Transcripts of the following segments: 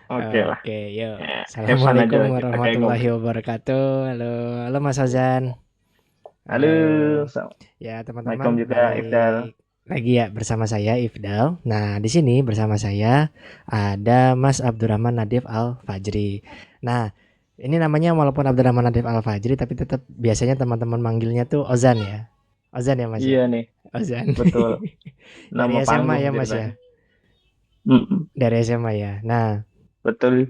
Oke lah. Oke, yuk. Ya, have fun aja Assalamualaikum lah kita kayak warahmatullahi ngobrol. wabarakatuh. Halo, halo Mas Ozan. Halo, Halo. Ya, Assalamualaikum teman-teman, juga Ifdal. balik lagi ya bersama saya Ifdal. Nah, di sini bersama saya ada Mas Abdurrahman Nadif Al Fajri. Nah, ini namanya walaupun Abdurrahman Nadif Al Fajri tapi tetap biasanya teman-teman manggilnya tuh Ozan ya. Ozan ya Mas Iya ya. nih, Ozan. betul. Dari Nama SMA panggung ya Mas ceritanya. ya. Mm-mm, Dari SMA ya. Nah, betul.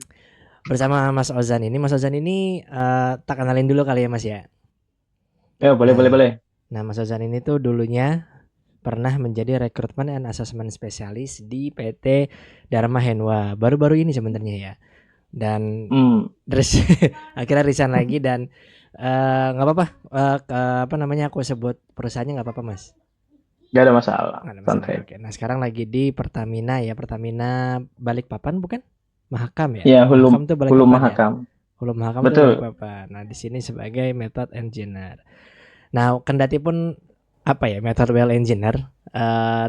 bersama Mas Ozan ini, Mas Ozan ini tak kenalin dulu kali ya Mas ya. Ya, boleh, boleh, Nah, boleh. nah Mas Ozan ini tuh dulunya pernah menjadi Recruitment and Assessment Specialist di PT Dharma Henwa. Baru-baru ini sebenarnya ya. Dan Hmm, terus akhirnya resign lagi dan nggak apa-apa. Apa namanya aku sebut perusahaannya nggak apa-apa Mas. gak ada masalah. Nggak ada masalah. Santai. Oke. Nah sekarang lagi di Pertamina ya. Pertamina Balikpapan bukan? Mahakam ya. Ya, hulu, Mahakam tuh hulu Balikpapan ya. mahakam. Hulu Mahakam tuh Betul. Balikpapan. Nah di sini sebagai method engineer. Nah, kendati pun apa ya, method well engineer,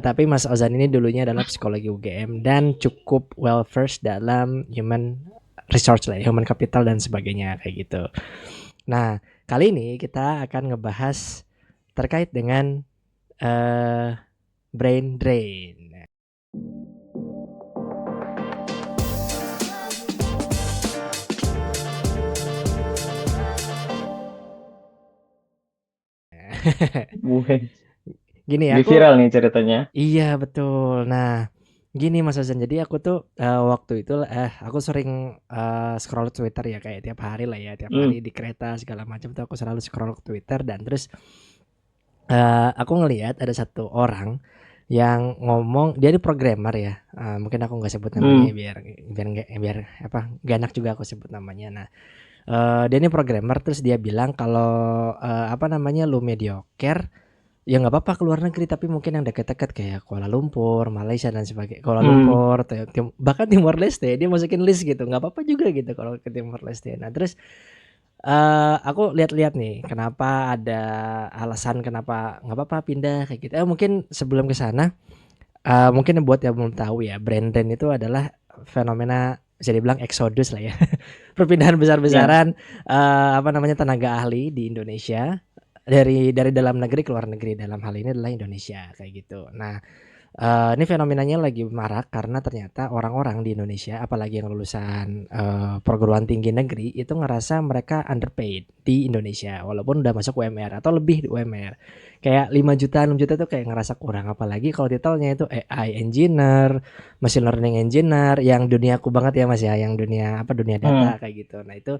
tapi Mas Ozan ini dulunya adalah psikologi UGM dan cukup well versed dalam human resource lah, ya, human capital dan sebagainya kayak gitu. Nah, kali ini kita akan ngebahas terkait dengan eh, brain drain. Gue Gini di aku viral nih ceritanya. iya betul. Nah, gini Mas Ozan, jadi aku tuh waktu itu aku sering scroll Twitter ya kayak tiap hari lah ya, tiap hari Hmm, di kereta segala macam tuh aku selalu scroll Twitter dan terus aku ngelihat ada satu orang yang ngomong dia ini programmer ya. Mungkin aku nggak sebut namanya ya hmm, biar apa gak enak juga aku sebut namanya. Nah, dia ini programmer terus dia bilang kalau apa namanya lu mediocre ya nggak apa-apa ke luar negeri, tapi mungkin yang dekat-dekat kayak Kuala Lumpur, Malaysia dan sebagainya. Kuala hmm. Lumpur, bahkan Timor Leste dia masukin list gitu. Nggak apa-apa juga gitu kalau ke Timor Leste. Nah, terus aku lihat-lihat nih kenapa ada alasan kenapa nggak apa-apa pindah kayak gitu. Mungkin sebelum ke sana, mungkin buat yang belum tahu ya, brain drain itu adalah fenomena bisa dibilang eksodus lah ya. Perpindahan Ya, besar-besaran apa namanya tenaga ahli di Indonesia dari dalam negeri ke luar negeri, dalam hal ini adalah Indonesia kayak gitu. Nah, ini fenomenanya lagi marak karena ternyata orang-orang di Indonesia apalagi yang lulusan perguruan tinggi negeri itu ngerasa mereka underpaid di Indonesia walaupun udah masuk UMR atau lebih di UMR. Kayak 5 juta 6 juta tuh kayak ngerasa kurang apalagi kalau titelnya itu AI engineer, machine learning engineer yang duniaku banget ya Mas ya, yang dunia apa dunia hmm, data kayak gitu. Nah, itu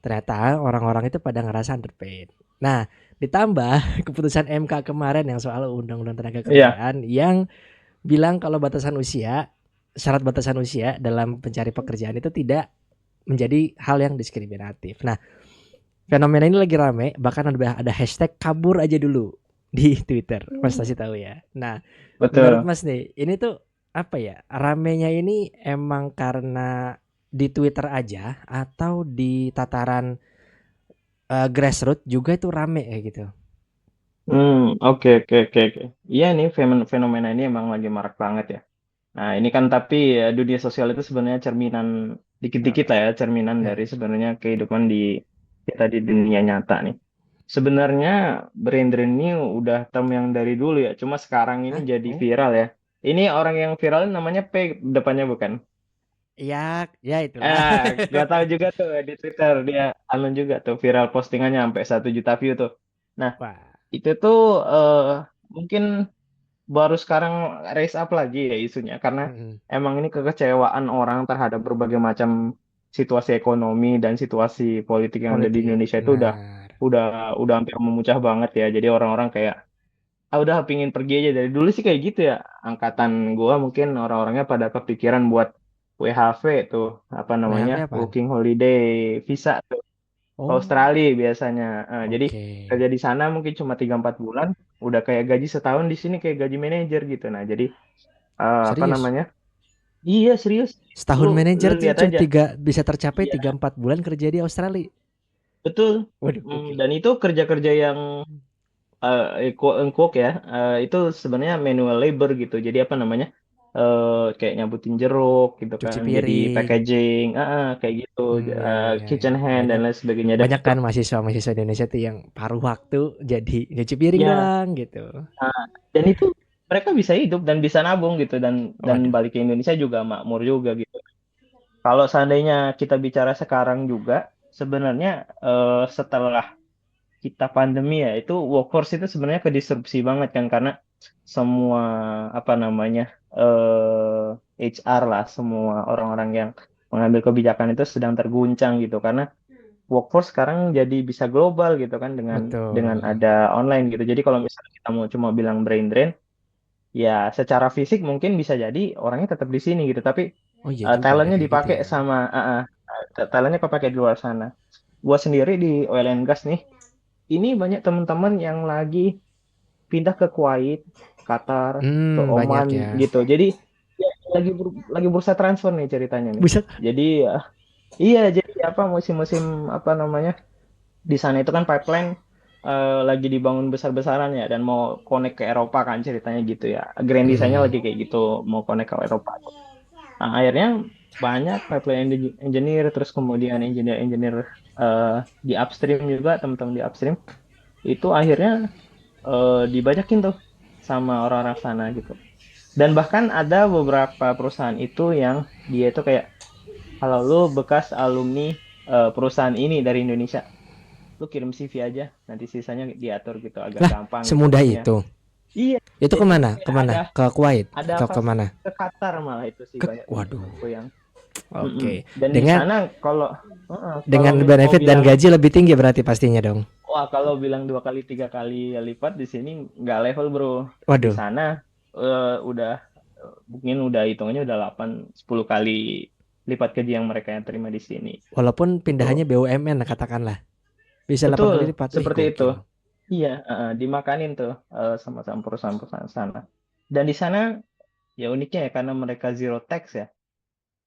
ternyata orang-orang itu pada ngerasa underpaid. Nah, ditambah keputusan MK kemarin yang soal Undang-Undang Tenaga iya. Kerjaan yang bilang kalau syarat batasan usia dalam pencari pekerjaan itu tidak menjadi hal yang diskriminatif. Nah, fenomena ini lagi rame, bahkan ada hashtag kabur aja dulu di Twitter. Mas pasti tahu ya. Nah, menurut Betul. Mas nih, ini tuh apa ya? Ramenya ini emang karena di Twitter aja atau di tataran grassroots juga itu rame kayak gitu. Oke, oke, oke, oke. Iya nih, fenomena ini emang lagi marak banget ya. Nah, ini kan tapi ya, dunia sosial itu sebenarnya cerminan dikit-dikit Oke. lah ya, cerminan Ya. dari sebenarnya kehidupan di kita di dunia nyata nih. Sebenarnya brain drain ini udah term yang dari dulu ya, cuma sekarang ini Hah? jadi Oh. viral ya. Ini orang yang viral namanya P depannya bukan? Iya, ya itulah. Gak tahu juga tuh di Twitter dia anu juga tuh viral postingannya sampai 1 juta view tuh. Nah, Wah. itu tuh eh, mungkin baru sekarang raise up lagi ya isunya karena Mm-mm. emang ini kekecewaan orang terhadap berbagai macam situasi ekonomi dan situasi politik yang ada di Politik, Indonesia itu benar. udah udah hampir memuncah banget ya. Jadi orang-orang kayak udah pingin pergi aja dari dulu sih kayak gitu ya. Angkatan gua mungkin orang-orangnya pada kepikiran buat WHV tuh apa namanya WHV apaan? Working Holiday Visa ke Oh, Australia biasanya. Jadi oke. kerja di sana mungkin cuma 3 4 bulan, udah kayak gaji setahun di sini kayak gaji manajer gitu. Nah, jadi apa Serius? namanya? Iya serius. Lu Setahun lu manajer tuh lihat cuma aja. bisa tercapai Iya 3 4 bulan kerja di Australia. betul. Waduh, gokil. Dan itu kerja-kerja yang quote unquote ya, itu sebenarnya manual labor gitu. Jadi apa namanya? kayak nyabutin jeruk gitu cuci kan, jadi piring. packaging, kayak gitu, Ya, ya, kitchen ya. hand dan Banyak lain sebagainya. Dan banyak itu, kan mahasiswa-mahasiswa Indonesia tuh yang paruh waktu jadi nyuci piring ya, doang gitu. dan itu mereka bisa hidup dan bisa nabung gitu, dan Waduh, balik ke Indonesia juga makmur juga gitu. Kalau seandainya kita bicara sekarang juga, sebenarnya setelah kita pandemi ya, itu workforce itu sebenarnya kedisrupsi banget kan, karena semua apa namanya, HR lah, semua orang-orang yang mengambil kebijakan itu sedang terguncang gitu, karena workforce sekarang jadi bisa global gitu kan, dengan betul. ada online gitu. Jadi kalau misalnya kita mau cuma bilang brain drain, ya secara fisik mungkin bisa jadi orangnya tetap di sini gitu, tapi Oh iya juga ya talentnya kayak gitu dipakai ya. sama talentnya kepake di luar sana. Gua sendiri di oil and gas nih, ini banyak teman-teman yang lagi pindah ke Kuwait, Qatar, ke Banyak Oman ya. gitu. Jadi ya, lagi bursa transfer nih ceritanya nih. Bisa. Jadi iya, jadi apa, musim-musim apa namanya, di sana itu kan pipeline lagi dibangun besar-besaran ya, dan mau connect ke Eropa kan ceritanya gitu ya. Grand design-nya Mm. lagi kayak gitu, mau connect ke Eropa. Nah, akhirnya banyak pipeline engineer, terus kemudian engineer-engineer eh, di upstream juga, teman-teman di upstream itu akhirnya dibajakin tuh sama orang-orang sana gitu. Dan bahkan ada beberapa perusahaan itu yang dia itu kayak, kalau lu bekas alumni perusahaan ini dari Indonesia, lu kirim CV aja, nanti sisanya diatur gitu, agak Lah, gampang gitu semudah masuknya. itu. Iya, Itu jadi kemana? kayak Kemana? Ke Kuwait? ada Ke fase kemana? ke Qatar malah itu sih Ke, banyak waduh. temen-temenku yang. Mm-mm. Oke. Dan di Dengan sana kalau kalau dengan mau benefit dan bilang, gaji lebih tinggi berarti pastinya dong. wah kalau bilang 2 kali 3 kali lipat di sini, nggak level bro. Di Waduh. sana udah mungkin udah hitungannya udah 8 10 kali lipat gaji yang mereka yang terima di sini. Walaupun Itu pindahannya BUMN katakanlah. Bisa 8 betul kali lipat. Wih, seperti itu. gokil. Iya, dimakanin tuh sama perusahaan-perusahaan sana. Dan di sana ya uniknya ya, karena mereka zero tax ya.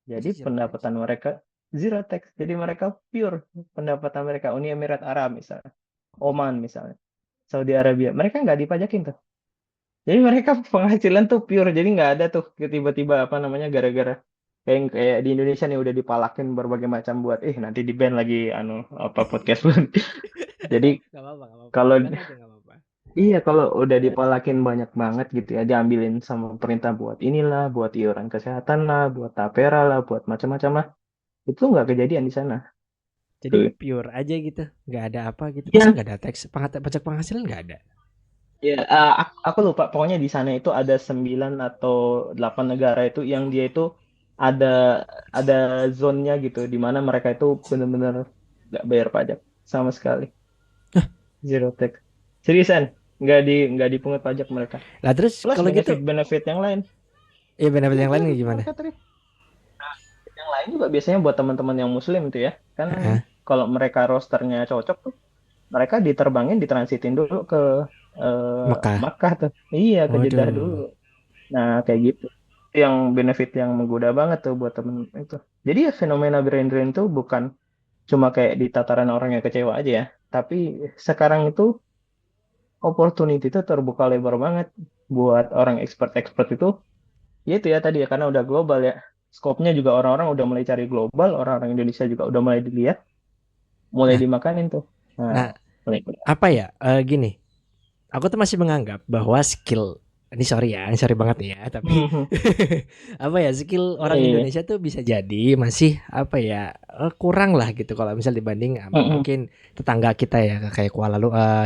Jadi Masa zero tax? pendapatan mereka zero tax. Jadi mereka pure pendapatan mereka, Uni Emirat Arab misalnya, Oman misalnya, Saudi Arabia, mereka nggak dipajakin tuh. Jadi mereka penghasilan tuh pure. Jadi nggak ada tuh tiba-tiba apa namanya, gara-gara kayak di Indonesia nih udah dipalakin berbagai macam buat nanti di ban lagi apa podcast lu. Jadi Gak apa-apa, gak apa-apa. kalau Silakan aja gak apa-apa. iya, kalau udah dipalakin banyak banget gitu ya, diambilin sama pemerintah buat inilah, buat iuran kesehatan lah, buat tapera lah, buat macam-macam lah, itu nggak kejadian di sana. Jadi Tuh. pure aja gitu. Gak ada apa gitu. Masa Iya, gak ada tax? Pajak penghasilan gak ada? ya, aku lupa. Pokoknya di sana itu ada 9 atau 8 negara itu yang dia itu ada ada zonnya gitu, di mana mereka itu benar-benar nggak bayar pajak sama sekali, zero tax. Seriusan, nggak dipungut pajak mereka. Lah terus Plus kalau gitu, benefit-benefit yang lain. ya benefit Iya yang benar, lain gimana? mereka terima. Yang lain juga biasanya buat teman-teman yang Muslim tuh ya, kan Heeh. kalau mereka rosternya cocok tuh, mereka diterbangin, ditransitin dulu ke Mekah. Makkah tuh. Iya, ke Jeddah dulu. Waduh. Nah, kayak gitu. Itu yang benefit yang menggoda banget tuh buat temen itu. Jadi ya fenomena brain drain tuh bukan cuma kayak di tataran orang yang kecewa aja ya. Tapi sekarang itu opportunity itu terbuka lebar banget buat orang expert-expert itu. Ya itu ya tadi ya, karena udah global ya. Skopnya juga orang-orang udah mulai cari global, orang-orang Indonesia juga udah mulai dilihat, mulai Nah, dimakanin tuh. Nah, nah mulai. apa ya? Gini, aku tuh masih menganggap bahwa skill ini sorry ya, ini sorry banget nih ya, tapi apa ya, skill Iya, orang iya, iya. Indonesia tuh bisa jadi masih apa ya, kurang lah gitu kalau misal dibanding Mm-mm, mungkin tetangga kita ya kayak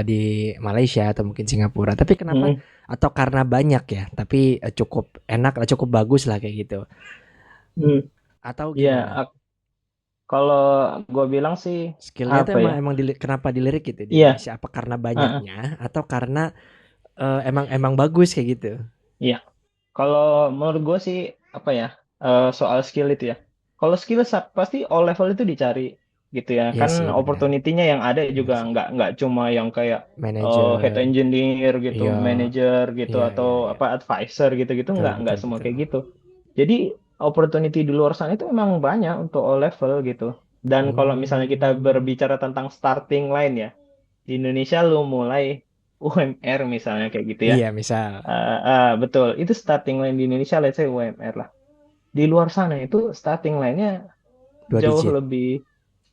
di Malaysia atau mungkin Singapura. Tapi kenapa? mm-mm, Atau karena banyak ya, tapi cukup enak, cukup bagus lah kayak gitu. mm. Atau Iya, gimana? kalau gue bilang sih Skillnya tuh apa emang ya? emang kenapa dilirik gitu di Iya, Indonesia? Apa karena uh-uh, banyaknya atau karena emang emang bagus kayak gitu? iya. Kalau menurut gue sih apa ya, soal skill itu ya. Kalau skill pasti all level itu dicari gitu ya. Iya Kan sih benar. opportunity-nya yang ada Benar juga sih. nggak cuma yang kayak head Manager, engineer gitu, iya, manager gitu, iya, atau iya, iya. apa advisor gitu-gitu, Betul, nggak betul, semua betul. kayak gitu. Jadi opportunity di luar sana itu memang banyak untuk all level gitu. Dan kalau misalnya kita Hmm, berbicara tentang starting line ya, di Indonesia lu mulai UMR misalnya kayak gitu ya. Iya, misal Betul, itu starting line di Indonesia, let's say UMR lah. Di luar sana itu starting line-nya dua jauh digit. lebih,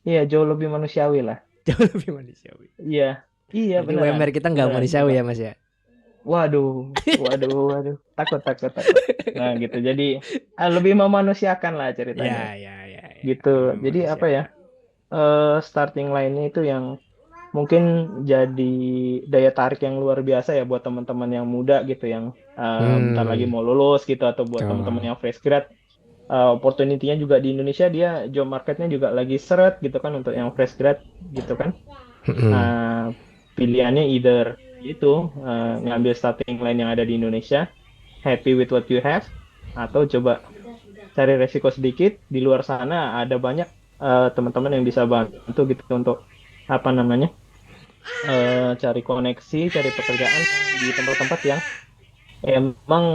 iya jauh lebih manusiawi lah. Jauh lebih manusiawi. Iya, iya Berarti beneran, UMR kita nggak beneran manusiawi coba. ya, Mas ya? Waduh, waduh, waduh, takut, takut, takut. Nah gitu, jadi lebih memanusiakan lah ceritanya, Ya, ya, ya, ya. gitu. Lebih Jadi apa ya? manusiawi. Starting line-nya itu yang mungkin jadi daya tarik yang luar biasa ya buat teman-teman yang muda gitu yang bentar lagi Hmm, mau lulus gitu atau buat teman-teman betul. yang fresh grad. Opportunity-nya juga di Indonesia dia job marketnya juga lagi seret gitu kan untuk yang fresh grad gitu kan. Mm-mm. Uh, Pilihannya either itu ngambil starting line yang ada di Indonesia, happy with what you have, atau coba cari resiko sedikit di luar sana ada banyak teman-teman yang bisa bantu gitu untuk apa namanya cari koneksi, cari pekerjaan di tempat-tempat yang emang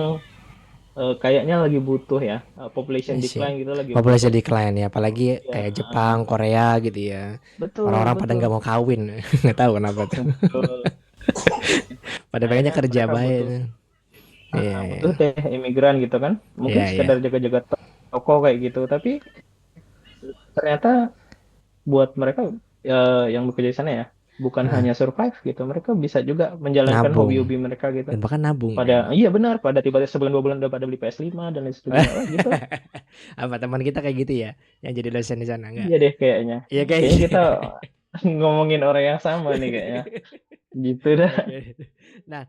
kayaknya lagi butuh ya, population Iya sih. decline gitu lagi Populasi butuh. decline ya, apalagi Ya, kayak Jepang, Korea gitu ya. betul, Orang-orang pada nggak betul. mau kawin, nggak tahu kenapa tuh. Betul. Pada pengennya Akhirnya kerja mereka baik. butuh Iya, butuh iya, deh imigran gitu kan. Mungkin iya, iya. sekedar jaga-jaga toko kayak gitu, tapi ternyata buat mereka yang bekerja di sana ya, bukan Heeh. hanya survive gitu. Mereka bisa juga menjalankan Nabung hobi-hobi mereka gitu. dan bahkan nabung Pada kayaknya. iya benar, pada tiba-tiba sebulan 2 bulan udah pada beli PS5 dan lain sebagainya. Wah, gitu. Apa teman kita kayak gitu ya, yang jadi dosen di sana nggak? Iya deh kayaknya. Iya kayak Kayaknya gitu. kita ngomongin orang yang sama nih kayaknya. Gitu dah. Oke. Nah,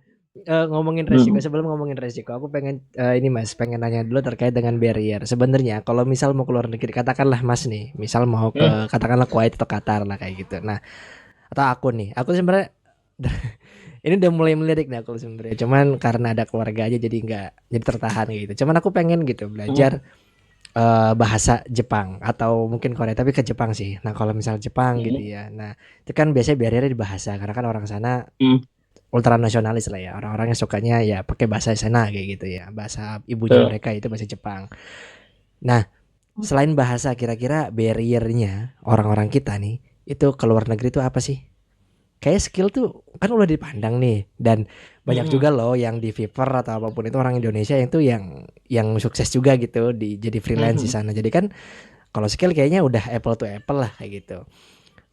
ngomongin resiko, Hmm. sebelum ngomongin resiko, aku pengen, ini Mas, pengen nanya dulu terkait dengan barrier. Sebenarnya kalau misal mau keluar negeri, katakanlah Mas nih, misal mau Hmm. ke katakanlah Kuwait atau Qatar lah kayak gitu. Nah, atau aku sebenarnya ini udah mulai melirik nih aku sebenarnya. Cuman karena ada keluarga aja jadi nggak jadi tertahan gitu. Cuman aku pengen gitu Hmm. belajar bahasa Jepang atau mungkin Korea tapi ke Jepang sih. Nah, kalau misal Jepang gitu Hmm. ya. Nah, itu kan biasanya barrier di bahasa karena kan orang sana Hmm. ultra nasionalis lah ya. Orang-orang yang sukanya ya pakai bahasa sana kayak gitu ya. Bahasa ibunya Betul. mereka itu bahasa Jepang. Nah, selain bahasa kira-kira barriernya orang-orang kita nih itu ke luar negeri itu apa sih? Kayak skill tuh kan udah dipandang nih dan banyak Hmm. juga loh yang di Fiverr atau apapun itu orang Indonesia yang tuh yang sukses juga gitu di jadi freelance di Hmm. sana. Jadi kan kalau skill kayaknya udah apple to apple lah kayak gitu.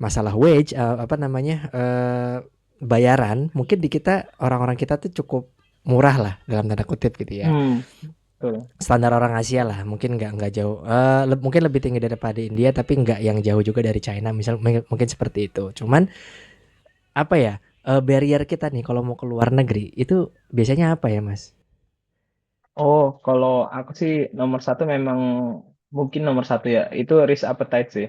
Masalah wage apa namanya bayaran mungkin di kita orang-orang kita tuh cukup murah lah dalam tanda kutip gitu ya. Hmm. Betul. Standar orang Asia lah mungkin nggak jauh mungkin lebih tinggi daripada India tapi nggak yang jauh juga dari China misal mungkin seperti itu. Cuman apa ya barrier kita nih kalau mau ke luar negeri itu biasanya apa ya Mas? Oh, kalau aku sih nomor satu memang mungkin nomor satu ya, itu risk appetite sih.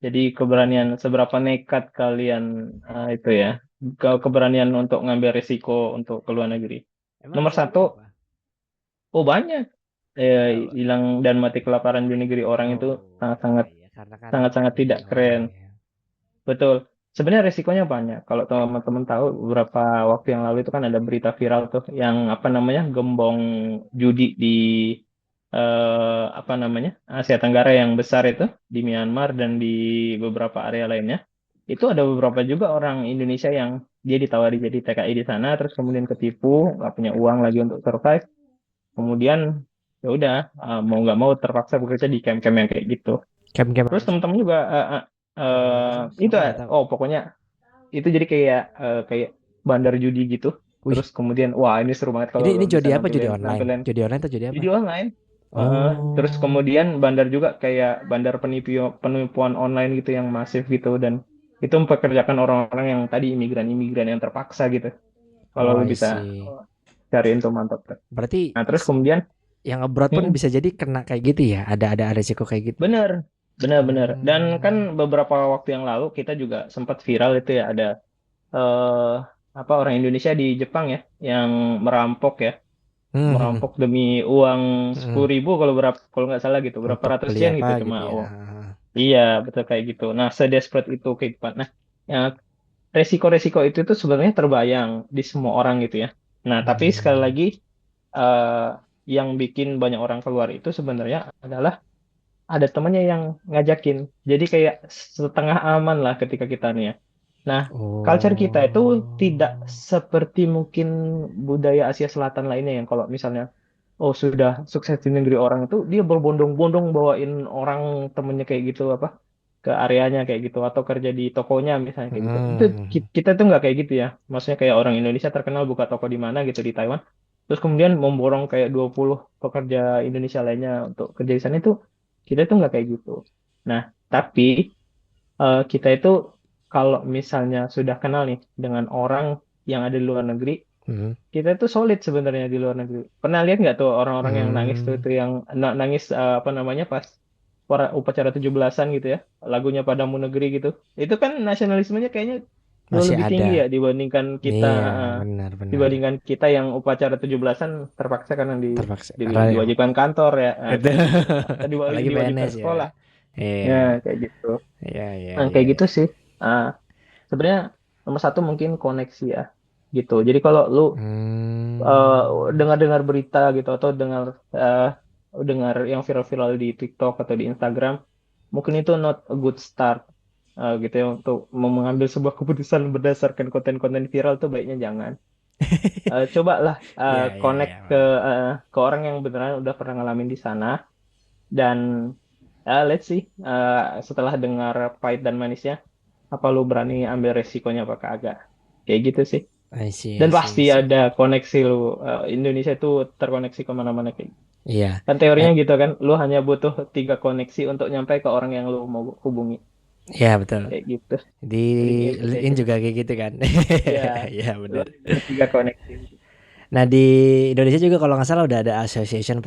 Jadi keberanian seberapa nekat kalian itu ya, keberanian untuk ngambil risiko untuk ke luar negeri. Emang Nomor satu, risikonya apa? oh banyak. Oh, Hilang dan mati kelaparan di negeri orang itu oh iya sangat-sangat iya karena kan sangat-sangat tidak negeri keren. orang ya. Betul. Sebenarnya risikonya banyak. Kalau teman-teman tahu beberapa waktu yang lalu itu kan ada berita viral tuh yang apa namanya gembong judi di apa namanya Asia Tenggara yang besar itu di Myanmar dan di beberapa area lainnya. Itu ada beberapa juga orang Indonesia yang dia ditawari jadi TKI di sana, terus kemudian ketipu, nggak punya uang lagi untuk survive. Kemudian ya udah mau nggak mau terpaksa bekerja di camp-camp yang kayak gitu. Camp-camp Terus apa sih? teman-teman juga Kalau boleh tahu itu aku nggak tahu. pokoknya itu jadi kayak bandar judi gitu. Wih, Terus kemudian wah ini seru banget kalau ini lo bisa jodi apa? Jodi nampilin online? nampilin Jodi online atau jodi apa? judi online. Terus Oh, kemudian bandar juga kayak bandar penipuan online gitu yang masif gitu dan itu mempekerjakan orang-orang yang tadi imigran-imigran yang terpaksa gitu. Kalau oh lo I bisa see. cariin tuh mantap tuh. Berarti Nah terus kemudian yang abroad pun hmm, bisa jadi kena kayak gitu ya? Ada resiko kayak gitu. bener bener dan kan Hmm. beberapa waktu yang lalu kita juga sempat viral itu ya ada eh apa orang Indonesia di Jepang ya yang merampok ya Hmm, hmm, merampok demi uang hmm. 10.000 kalau berapa kalau nggak salah gitu berapa Untuk ratus beli yen apa gitu cuma gitu ya? oh iya betul kayak gitu nah sedesperate itu kehidupan nah ya, resiko-resiko itu tuh sebenarnya terbayang di semua orang gitu ya nah tapi sekali Hmm. lagi eh yang bikin banyak orang keluar itu sebenarnya adalah ada temannya yang ngajakin jadi kayak setengah aman lah ketika kita nih ya Nah, culture kita itu tidak Oh. seperti mungkin budaya Asia Selatan lainnya yang kalau misalnya oh sudah sukses di negeri orang itu dia berbondong-bondong bawain orang temennya kayak gitu apa ke areanya kayak gitu atau kerja di tokonya misalnya kayak gitu. Itu Hmm. kita tuh nggak kayak gitu ya. Maksudnya kayak orang Indonesia terkenal buka toko di mana gitu di Taiwan. Terus kemudian memborong kayak 20 pekerja Indonesia lainnya untuk kerja di sana itu kita tuh nggak kayak gitu. Nah, tapi kita itu kalau misalnya sudah kenal nih dengan orang yang ada di luar negeri, Hmm. kita itu solid sebenarnya di luar negeri. Pernah lihat nggak tuh orang-orang yang nangis tuh Hmm. itu yang nangis apa namanya pas upacara 17-an gitu ya, lagunya Padamu Negeri gitu. Itu kan nasionalismenya kayaknya jauh Masih lebih tinggi ada. ya dibandingkan kita Iya, eh, benar-benar. dibandingkan kita yang upacara 17-an terpaksa karena Terpaksa karena ya diwajibkan kantor ya itu kayak gitu. Atau apalagi diwajibkan PNS ya. sekolah. Ya, Iya. kayak gitu. Iya, iya, Nah, iya. kayak gitu sih. Ah, sebenarnya nomor satu mungkin koneksi ya gitu. Jadi kalau lu eh, Hmm. dengar-dengar berita gitu atau dengar yang viral-viral di TikTok atau di Instagram, mungkin itu not a good start gitu ya untuk mengambil sebuah keputusan berdasarkan konten-konten viral tuh baiknya jangan. Cobalah Iya, iya, connect iya, paham. ke orang yang beneran udah pernah ngalamin di sana dan let's see setelah dengar pahit dan manisnya apa lu berani ambil resikonya apa kagak kayak gitu sih. I see, Dan I see, pasti I see. ada koneksi lu. Indonesia itu terkoneksi kemana-mana kayak gitu. Iya. Kan teorinya Eh, gitu kan, lu hanya butuh 3 koneksi untuk nyampe ke orang yang lu mau hubungi. iya betul. Kayak gitu. Di Triknya sih kayak LinkedIn gitu. juga kayak gitu kan. Ya, Iya lu benar. hanya butuh 3 koneksi. Nah di Indonesia juga kalau nggak salah udah ada Association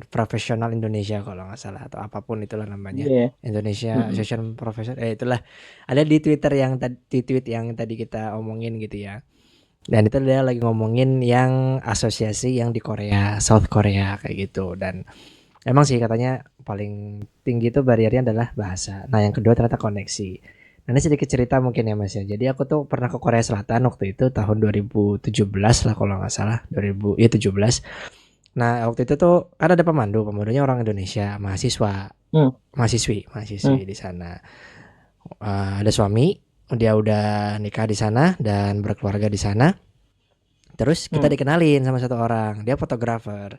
Profesional Indonesia kalau nggak salah atau apapun itulah namanya. Iya. Indonesia Mm-mm. Association Professional itulah ada di Twitter yang tadi di tweet yang tadi kita omongin gitu ya. Dan itu dia lagi ngomongin yang asosiasi yang di Korea, South Korea kayak gitu. Dan emang sih katanya paling tinggi itu bariernya adalah bahasa. Nah, yang kedua ternyata koneksi. Nah, ini sedikit cerita mungkin ya Mas ya. Jadi aku tuh pernah ke Korea Selatan waktu itu tahun 2017 lah kalau nggak salah. 2000 ya 17. Nah, waktu itu tuh kan ada pemandu, pemandunya orang Indonesia, mahasiswa, Mm, mahasiswi mm, di sana. Ada suami, dia udah nikah di sana dan berkeluarga di sana. Terus kita mm, dikenalin sama satu orang, dia fotografer.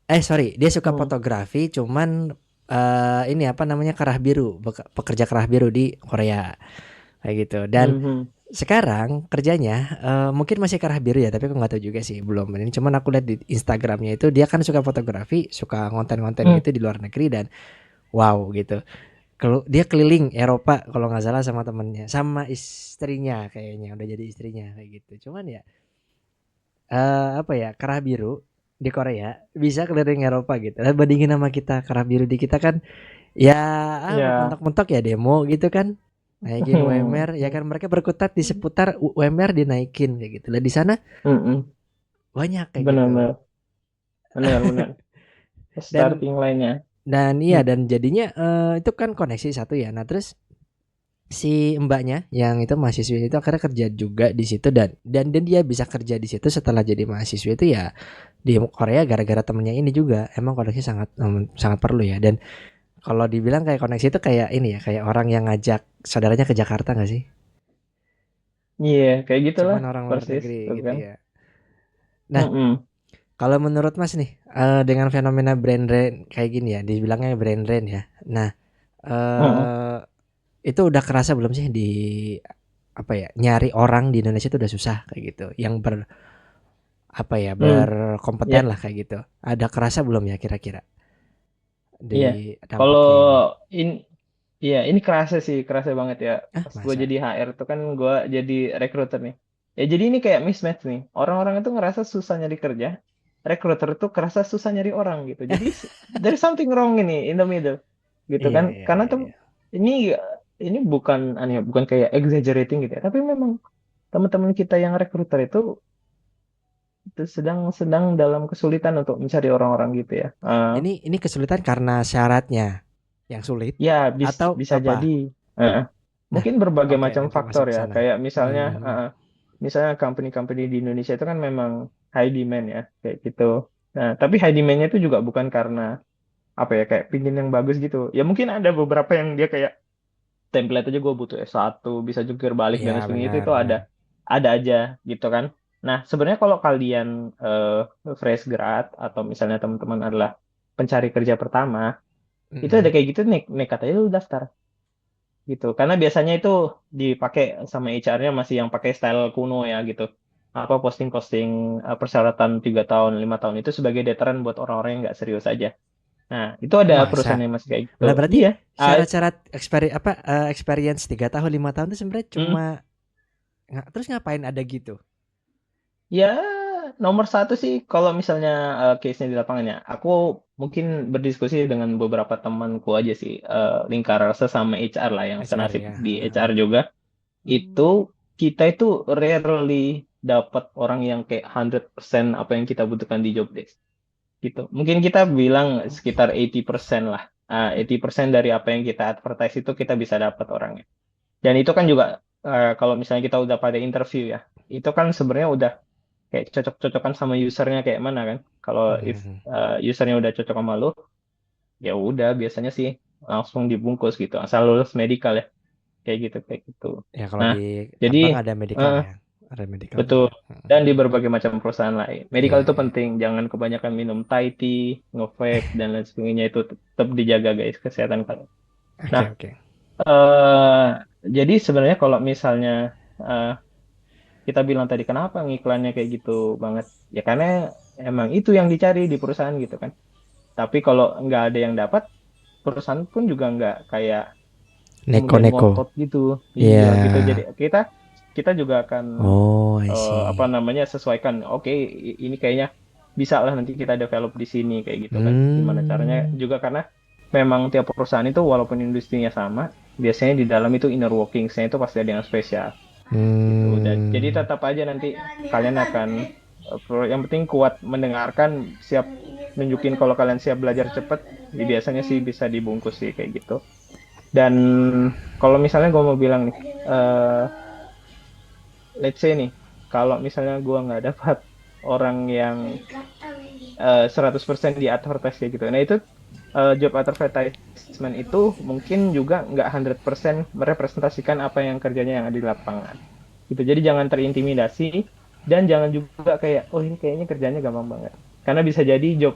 Sorry, dia suka mm, fotografi, cuman ini apa namanya kerah biru, pekerja kerah biru di Korea kayak gitu. Dan mhm. sekarang kerjanya mungkin masih kerah biru ya, tapi aku nggak tahu juga sih belum. Ini cuman aku lihat di Instagramnya itu dia kan suka fotografi, suka ngonten-ngonten Mm. gitu di luar negeri dan wow gitu. Kalau dia keliling Eropa kalau nggak salah sama temennya, sama istrinya kayaknya udah jadi istrinya kayak gitu. Cuman ya apa ya, kerah biru di Korea bisa keliling Eropa gitu. Lah bandingin sama kita, kerah biru di kita kan ya apa Ya. mentok-mentok ya demo gitu kan. Naikin UMR ya kan mereka berkutat di seputar UMR dinaikin kayak gitu. Lah di sana Mm-mm. banyak kayak gitu. Benar-benar. Benar-benar. Dan Starting line-nya. iya Mm. dan jadinya itu kan koneksi satu ya. Nah, terus si mbaknya yang itu mahasiswi itu akhirnya kerja juga di situ dan dia bisa kerja di situ setelah jadi mahasiswi itu ya di Korea gara-gara temennya ini juga emang koneksi sangat sangat perlu ya dan kalau dibilang kayak koneksi itu kayak ini ya kayak orang yang ngajak saudaranya ke Jakarta nggak sih Iya, kayak gitulah. cuman orang luar Persis. negeri Tuh gitu kan. ya. Nah Mm-mm. kalau menurut Mas nih dengan fenomena brain drain kayak gini ya dibilangnya brain drain ya. Nah Mm-mm. eh itu udah kerasa belum sih di apa ya nyari orang di Indonesia itu udah susah kayak gitu yang apa ya, Mm. berkompeten Ya, lah kayak gitu. Ada kerasa belum ya kira-kira iya. di Kalau dampaknya ini? in iya, ini kerasa sih, kerasa banget ya. Ah, Pas gue masa? jadi HR tuh kan gue jadi recruiter nih. Ya jadi ini kayak mismatch nih. Orang-orang itu ngerasa susah nyari kerja. Recruiter itu kerasa susah nyari orang gitu. Jadi there's something wrong ini in the middle gitu Iya, kan. iya, Karena iya, tuh iya. ini ini bukan aneh, bukan kayak exaggerating gitu ya. Tapi memang teman-teman kita yang recruiter itu sedang sedang dalam kesulitan untuk mencari orang-orang gitu ya. Ini kesulitan karena syaratnya yang sulit Ya, atau bisa jadi. apa? Eh, Nah, Mungkin berbagai oke macam nanti faktor masuk ke ya. sana. Kayak misalnya, Hmm. misalnya company-company di Indonesia itu kan memang high demand ya, kayak gitu. Nah, tapi high demand-nya itu juga bukan karena apa ya, kayak pingin yang bagus gitu. Ya mungkin ada beberapa yang dia kayak template aja gue butuh S1, bisa jungkir balik Iya dan lain sebagainya benar itu benar. ada aja gitu kan. Nah, sebenarnya kalau kalian fresh grad atau misalnya teman-teman adalah pencari kerja pertama, itu ada Mm-mm. kayak gitu nek nekat aja lu daftar gitu. Karena biasanya itu dipakai sama HR-nya masih yang pakai style kuno ya gitu. Apa posting-posting persyaratan 3 tahun, 5 tahun itu sebagai deteran buat orang-orang yang nggak serius aja. Nah, itu Oh ada perusahaan masa? yang masih kayak gitu. Lah berarti Iya. syarat-syarat experience 3 tahun 5 tahun itu sebenarnya Hmm, cuma terus ngapain ada gitu? ya nomor satu sih kalau misalnya case-nya di lapangannya. Aku mungkin berdiskusi dengan beberapa temanku aja sih, lingkar sesama HR lah yang HR senasib ya. di HR juga. Itu kita itu rarely dapat orang yang kayak 100% apa yang kita butuhkan di job desk gitu. Mungkin kita bilang sekitar 80% lah. 80% dari apa yang kita advertise itu kita bisa dapat orangnya. Dan itu kan juga kalau misalnya kita udah pada interview ya, itu kan sebenarnya udah kayak cocok-cocokan sama usernya kayak mana kan. Kalau if Mhm. usernya udah cocok sama lu, ya udah biasanya sih langsung dibungkus gitu. Asal lulus medical ya, kayak gitu. Ya kalau Nah, di jadi Abang ada medical eh, ya. Ada medical betul. juga. Dan di berbagai macam perusahaan lain. Medical Iya itu iya. penting. Jangan kebanyakan minum Thai tea, nge-vape, dan lain sebagainya. Itu tetap dijaga guys, kesehatan kalian. Nah, Oke oke. eh jadi sebenarnya kalau misalnya eh, kita bilang tadi kenapa ngiklannya kayak gitu banget. Ya karena emang itu yang dicari di perusahaan gitu kan. Tapi kalau nggak ada yang dapat, perusahaan pun juga nggak kayak kemudian Neko-neko. ngotot gitu. Iya Iya. gitu. Jadi kita kita juga akan Oh, I apa see. namanya sesuaikan. Oke, ini kayaknya bisa lah nanti kita develop di sini kayak gitu kan. Gimana caranya Hmm. juga karena memang tiap perusahaan itu walaupun industrinya sama, biasanya di dalam itu inner workingsnya itu pasti ada yang spesial gitu. Dan jadi Hmm. tetap aja nanti kalian akan yang penting kuat mendengarkan, siap nunjukin kalau kalian siap belajar cepet, ya biasanya sih bisa dibungkus sih kayak gitu. Dan kalau misalnya gue mau bilang nih, eh let's say nih, kalau misalnya gue nggak dapat orang yang 100% di advertise kayak gitu. Nah itu job advertisement itu mungkin juga nggak 100% merepresentasikan apa yang kerjanya yang ada di lapangan. Gitu. Jadi jangan terintimidasi dan jangan juga kayak, oh ini kayaknya kerjanya gampang banget. Karena bisa jadi job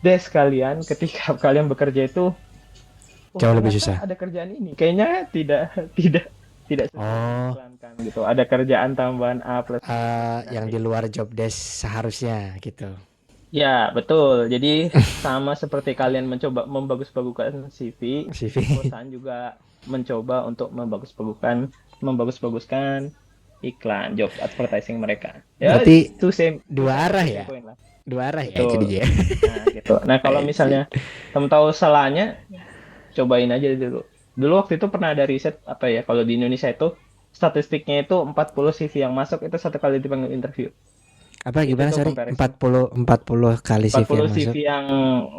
desk kalian ketika kalian bekerja itu, oh Jauh lebih ternyata susah. ada kerjaan ini. Kayaknya tidak tidak tidak sesuai yang Oh, diiklankan gitu. Ada kerjaan tambahan A plus B. Nah yang kayak di gitu. luar job desk seharusnya gitu. Ya, betul. Jadi sama seperti kalian mencoba membagus-baguskan CV, CV. perusahaan juga mencoba untuk membagus-baguskan iklan job advertising mereka. Ya, Berarti itu same dua arah the ya? same point lah. Dua arah ya Betul. jadinya. Nah, gitu. Nah, kalau I misalnya see. kamu tahu salahnya, cobain aja dulu. Dulu waktu itu pernah ada riset apa ya, kalau di Indonesia itu statistiknya itu 40 CV yang masuk itu satu kali dipanggil interview. Apa Itu gimana tuh sorry? comparison. 40 kali CV 40 yang CV masuk. yang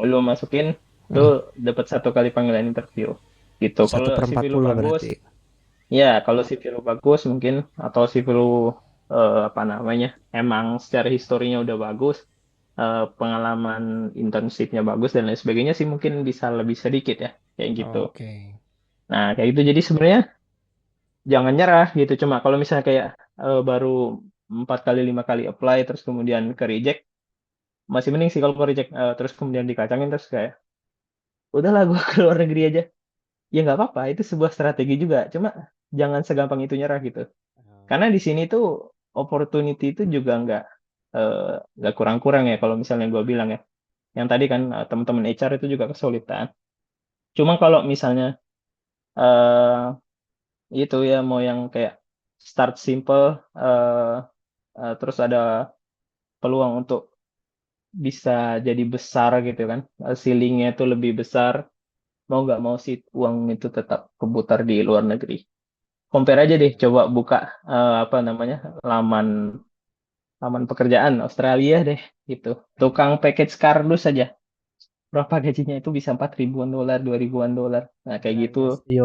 lu masukin, lu Heeh. dapat satu kali panggilan interview. Gitu. Satu Kalau per CV empat lu puluh bagus, berarti. ya kalau CV lu bagus mungkin atau CV lu apa namanya, emang secara historinya udah bagus, pengalaman internshipnya bagus dan lain sebagainya sih mungkin bisa lebih sedikit ya, kayak gitu. Oke. Nah, kayak gitu jadi sebenarnya jangan nyerah gitu. Cuma kalau misalnya kayak baru 4 kali 5 kali apply terus kemudian ke reject, masih mending sih kalau ke reject terus kemudian dikacangin terus kayak udahlah gue ke luar negeri aja. Ya nggak apa-apa, itu sebuah strategi juga. Cuma jangan segampang itu nyerah gitu. Karena di sini tuh opportunity itu juga eh, nggak kurang-kurang ya kalau misalnya gue bilang ya. Yang tadi kan teman-teman HR itu juga kesulitan. Cuma kalau misalnya itu ya mau yang kayak start simple, eh, terus ada peluang untuk bisa jadi besar gitu kan. Ceilingnya itu lebih besar. Mau nggak mau sih uang itu tetap keputar di luar negeri. Compare aja deh, coba buka apa namanya laman laman pekerjaan Australia deh gitu. Tukang package kardus saja berapa gajinya itu bisa 4 ribuan dolar, 2 ribuan dolar. Nah kayak gitu Kardus di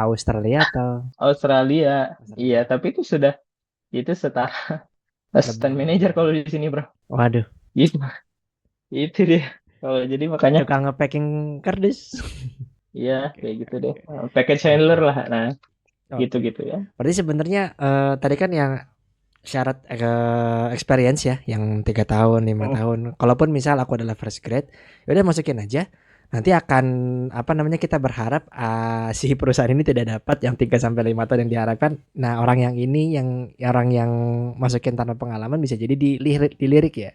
Australia atau Australia, iya Australia? tapi itu setara assistant manager Lebih. kalau di sini bro. Waduh, Gitu itu dia. Kalau jadi makanya tukang nge-packing kardus. Iya, Oke, kayak gitu deh. oke. Package handler Oke. lah. Nah, Oke. gitu-gitu ya. Berarti sebenarnya tadi kan yang syarat experience ya, yang 3 tahun, lima Mm, tahun. Kalaupun misal aku adalah fresh grade, ya udah masukin aja. Nanti akan apa namanya kita berharap si perusahaan ini tidak dapat yang 3 sampai 5 tahun yang diharapkan. Nah, orang yang ini orang yang masukin tanpa pengalaman bisa jadi dilirik ya.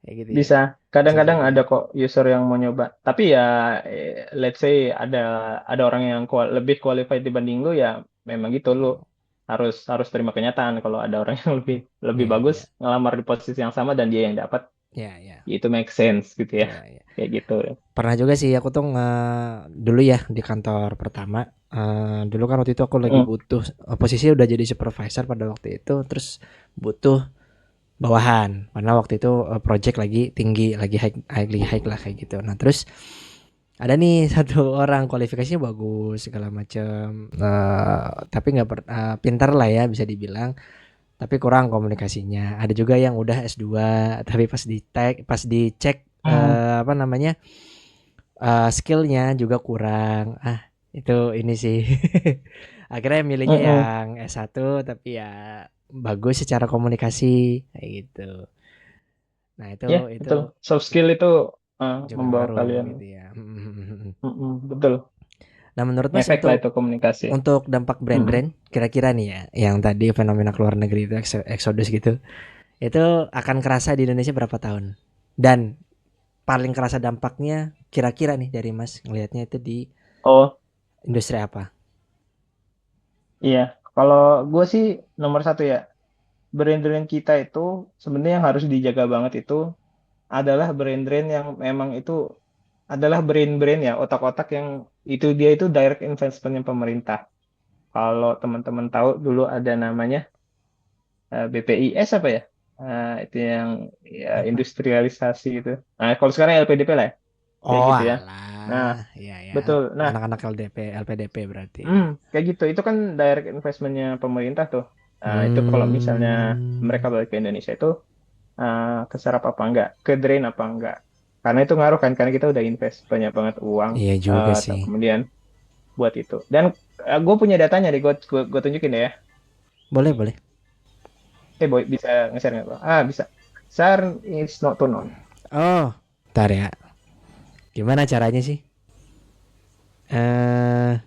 Kayak gitu ya. Bisa. Bisa Kadang-kadang jadi ada ya. kok user yang mau nyoba. Tapi ya, let's say ada orang yang lebih qualified dibanding lu ya, memang gitu lu Hmm. harus harus terima kenyataan kalau ada orang yang lebih lebih Iya, bagus iya. ngelamar di posisi yang sama dan dia yang dapat, Iya, iya. itu make sense gitu ya. Iya, iya. Kayak gitu. Pernah juga sih aku tuh dulu ya di kantor pertama. Dulu kan waktu itu aku lagi Mm, butuh posisinya udah jadi supervisor pada waktu itu, terus butuh bawahan. Karena waktu itu project lagi tinggi, lagi high lah kayak gitu. Nah, terus ada nih satu orang kualifikasinya bagus segala macam, tapi nggak pintar lah ya bisa dibilang, tapi kurang komunikasinya. Ada juga yang udah S2 tapi pas dicek mm, apa namanya skillnya juga kurang. Itu ini sih. Akhirnya milihnya mm. yang S1 tapi ya bagus secara komunikasi kayak gitu. Nah, itu Ya, itu betul. Soft skill itu juga membawa ngaruh kalian. gitu ya. Betul. Nah, menurut Mas Efek lah untuk itu komunikasi. dampak Mm-mm. brand-brand kira-kira nih ya, yang tadi fenomena keluar negeri itu exodus gitu, itu akan kerasa di Indonesia berapa tahun? Dan paling kerasa dampaknya kira-kira nih dari Mas ngelihatnya itu di Oh, industri apa? iya. Kalau gue sih nomor satu ya, brand-brand kita itu sebenarnya yang harus dijaga banget itu adalah brand-brand yang memang itu adalah brand-brand ya, otak-otak yang itu dia itu direct investmentnya pemerintah. Kalau teman-teman tahu dulu ada namanya BPIS apa ya? Itu yang ya Apa? industrialisasi itu. Nah, kalau sekarang LPDP lah ya, kayak Oh gitu ya. Nah, alah, ya ya, betul. Nah, anak-anak LPDP berarti. kayak gitu. Itu kan direct investmentnya pemerintah tuh. Itu kalau misalnya mereka Hmm, balik ke Indonesia itu keserap apa enggak, ke drain apa enggak. Karena itu ngaruh kan, karena kita udah invest banyak banget uang, iya juga sih. kemudian buat itu. Dan gue punya datanya deh, gue tunjukin deh ya. Boleh Nih, boleh. boy bisa nge-share nggak bro? Bisa. Share is not to none. Oh, ntar ya. Gimana caranya sih? Eh,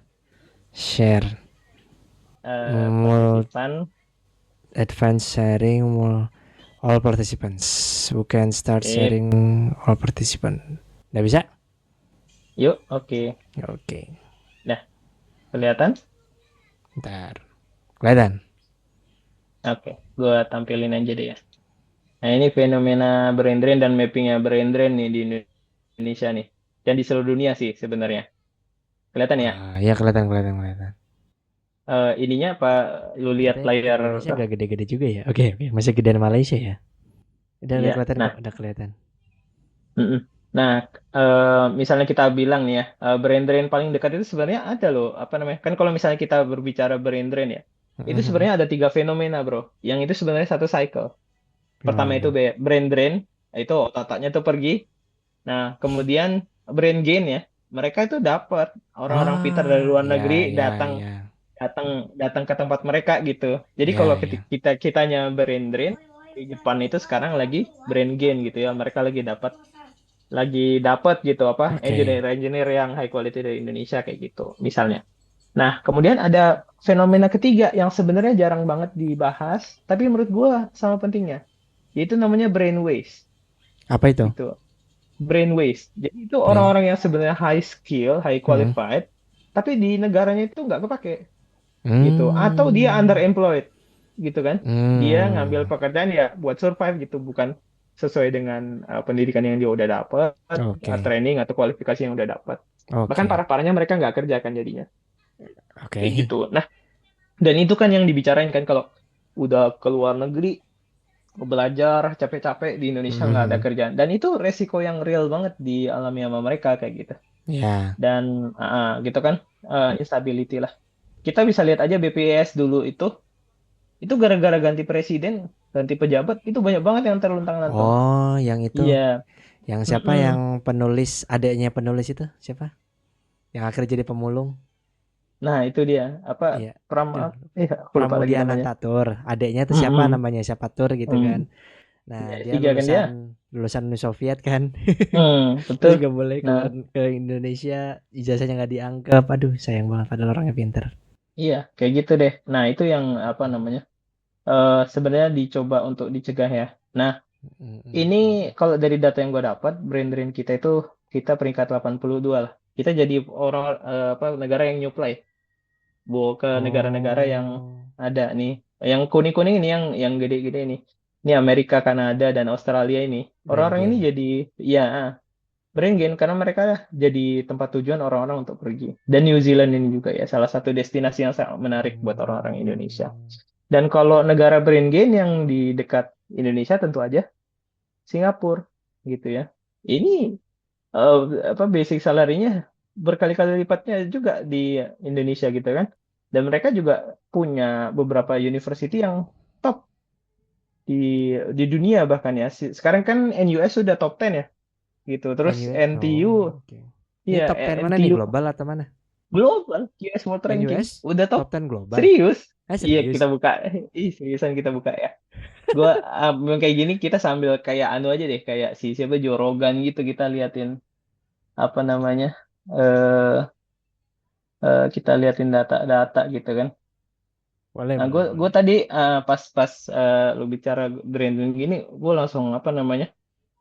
share. Mul Partisipan. advanced sharing all participants. We can start Sip. sharing all participant. Nggak bisa? Yuk, oke. Oke. Nah, kelihatan? Ntar. Kelihatan? Oke, gue tampilin aja deh ya. Nah, ini fenomena brain drain dan mappingnya brain drain nih di Indonesia nih. Dan di seluruh dunia sih sebenarnya. Kelihatan ya? Ya kelihatan kelihatan kelihatan. Ininya apa? Lu lihat Ternyata layar Indonesia tuh? gak gede-gede juga ya. Oke oke. Masih gedean Malaysia ya. Udah Iya. kelihatan kok. Nah, Udah kelihatan. mm-mm. Nah, misalnya kita bilang nih ya, brain drain paling dekat itu sebenarnya ada loh. Apa namanya? Kan kalau misalnya kita berbicara brain drain ya, itu sebenarnya ada tiga fenomena, bro. Yang itu sebenarnya satu cycle. Pertama Gimana itu tuh? brain drain, itu otak-otaknya tuh pergi. Nah, kemudian brain gain ya, mereka itu dapat orang-orang pintar dari luar negeri Ya ya datang ya. datang datang ke tempat mereka gitu. Jadi kalau Ya ya. kitanya brain drain, di Jepang itu sekarang lagi brain gain gitu ya. Mereka lagi dapat gitu apa Oke. engineer-engineer yang high quality dari Indonesia kayak gitu misalnya. Nah, kemudian ada fenomena ketiga yang sebenarnya jarang banget dibahas, tapi menurut gua sama pentingnya, yaitu namanya brain waste Apa itu? gitu. Brain waste. Jadi itu Brain. orang-orang yang sebenarnya high skill, high Hmm. qualified, tapi di negaranya itu nggak kepake gitu. Atau dia Hmm. underemployed gitu kan. Dia ngambil Hmm. pekerjaan ya buat survive gitu, bukan sesuai dengan pendidikan yang dia udah dapat, Oke. training atau kualifikasi yang udah dapat. Bahkan Oke. parah-parahnya mereka nggak kerja kan jadinya. Kayak Oke. gitu. Nah, dan itu kan yang dibicarain kan kalau udah ke luar negeri belajar capek-capek di Indonesia nggak ada Mhm. kerjaan. Dan itu resiko yang real banget dialami sama mereka kayak gitu. Ya. Dan gitu kan, instability lah. Kita bisa lihat aja BPS dulu itu gara-gara ganti presiden, ganti pejabat, itu banyak banget yang terluntang-lantung. Oh, yang itu. Iya, Yang siapa mm-mm. yang penulis adanya penulis itu? Siapa? yang akhirnya jadi pemulung. Nah, itu dia. Apa Iya. Pram Aduh, aku lupa lagi Pramudia namanya. Anantatur. Adiknya tuh siapa Mm-mm. namanya? Siapa Tur gitu kan. Mm. Nah, Ya, dia tiga kan dia. lulusan lulusan Uni Soviet kan. Terus Betul. gak boleh keluar Nah, ke Indonesia, ijazahnya nggak dianggap. Aduh, sayang banget padahal orangnya pinter. iya, kayak gitu deh. Nah, itu yang apa namanya? Sebenarnya dicoba untuk dicegah ya. Nah, Mm, ini mm, mm. kalau dari data yang gue dapat, brain drain kita itu kita peringkat 82 lah. Kita jadi orang apa negara yang nyuplai ke negara-negara yang Oh, ada nih. Yang kuning-kuning ini yang gede-gede ini. Ini Amerika, Kanada, dan Australia ini. brain Orang-orang ini gain. jadi ya brain gain karena mereka jadi tempat tujuan orang-orang untuk pergi. Dan New Zealand ini juga ya salah satu destinasi yang sangat menarik buat orang-orang Indonesia. Hmm, Dan kalau negara brain gain yang di dekat Indonesia tentu aja Singapura gitu ya. Ini eh, apa basic salary-nya berkali-kali lipatnya juga di Indonesia gitu kan. Dan mereka juga punya beberapa university yang top di di dunia bahkan ya. Sekarang kan NUS sudah top 10 ya gitu. Terus NUS. NTU Oh, oke. Ini iya top 10 mana nih, NTU global atau mana? global US World Ranking NUS udah top top 10 global. serius. Iya kita Serius? buka. Ih seriusan kita buka ya. Gua memang kayak gini kita sambil kayak anu aja deh kayak si siapa Joe Rogan gitu kita liatin apa namanya eh kita liatin data-data gitu kan. Boleh, Nah, boleh, gue boleh. tadi pas lu bicara branding gini, gue langsung apa namanya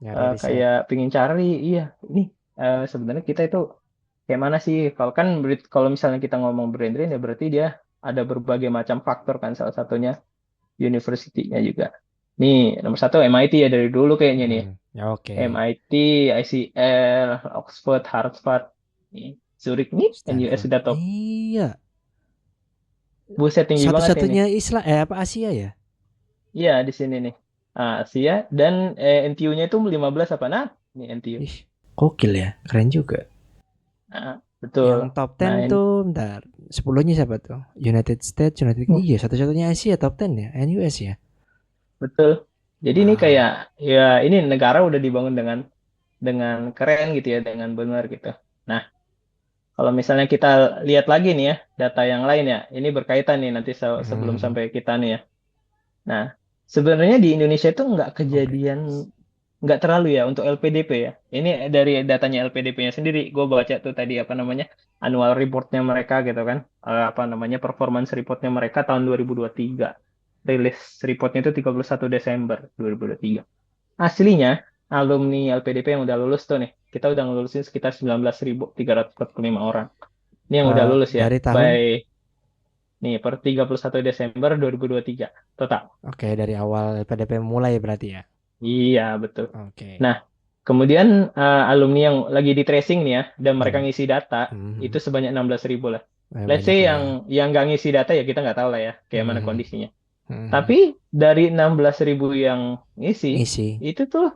Nyari riset. kayak pingin cari, iya, ini sebenarnya kita itu kayak mana sih? Kalau kan kalau misalnya kita ngomong branding ya berarti dia ada berbagai macam faktor kan, salah satunya university-nya juga. Nih nomor satu MIT ya dari dulu kayaknya nih, Ya, oke. MIT, ICL, Oxford, Harvard, nih, Zurich nih, NUS Stanford. sudah top. Iya. Buset tinggi banget ini. Satu-satunya Islam apa Asia ya? Iya, di sini nih. Asia dan NTU-nya itu 15 apa? Nah, ini NTU. Ih, gokil ya. Keren juga. Betul. Yang top Nah, 10 tuh, bentar. 10-nya siapa tuh? United States, United uh, Iya, satu-satunya Asia top 10 ya, NUS ya. betul. Jadi ini kayak Wow. ya ini negara udah dibangun dengan keren gitu ya, dengan benar gitu. Nah, kalau misalnya kita lihat lagi nih ya data yang lain ya, ini berkaitan nih nanti sebelum Hmm, sampai kita nih ya. Nah, sebenarnya di Indonesia itu oke. nggak terlalu ya untuk LPDP ya. Ini dari datanya LPDP-nya sendiri. Gue baca tuh tadi apa namanya annual report-nya mereka gitu kan. Apa namanya performance report-nya mereka tahun 2023. Rilis report-nya itu 31 Desember 2023. Aslinya alumni LPDP yang udah lulus tuh nih. Kita udah ngelulusin sekitar 19.345 orang. Ini yang udah lulus ya. Dari tahun, By nih per 31 Desember 2023 total. oke, dari awal PDP mulai berarti ya. Iya, betul. Oke. Nah, kemudian alumni yang lagi di tracing nih ya, dan mereka Hmm. ngisi data, itu Hmm. sebanyak 16.000 lah. Let's Banyak say lah yang ya. nggak ngisi data ya kita nggak tahu lah ya, kayak mana Hmm. kondisinya. Hmm. Tapi dari 16.000 yang ngisi, Isi. itu tuh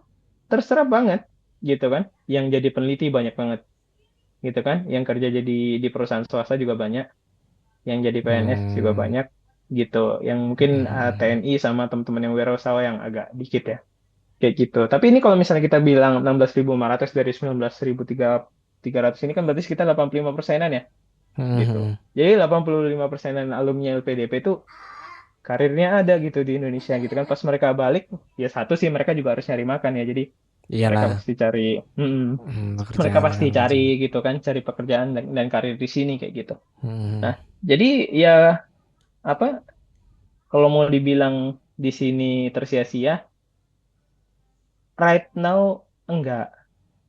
terserap banget, gitu kan. Yang jadi peneliti banyak banget, gitu kan. Yang kerja jadi di perusahaan swasta juga banyak, yang jadi PNS juga Hmm. banyak, gitu. Yang mungkin Hmm. TNI sama teman-teman yang wirausaha yang agak dikit ya. Kayak gitu. Tapi ini kalau misalnya kita bilang 16.500 dari 19.300 ini kan berarti sekitar 85 persenan ya, gitu. Hmm. Jadi 85 persenan alumni LPDP itu karirnya ada gitu di Indonesia gitu kan. Pas mereka balik, ya satu sih mereka juga harus nyari makan ya. Jadi mereka Iyalah. pasti cari, mereka Pekerjaan pasti segala cari macam. gitu kan, cari pekerjaan dan karir di sini kayak gitu. Hmm. Nah, jadi ya apa? Kalau mau dibilang di sini tersia-sia, right now enggak.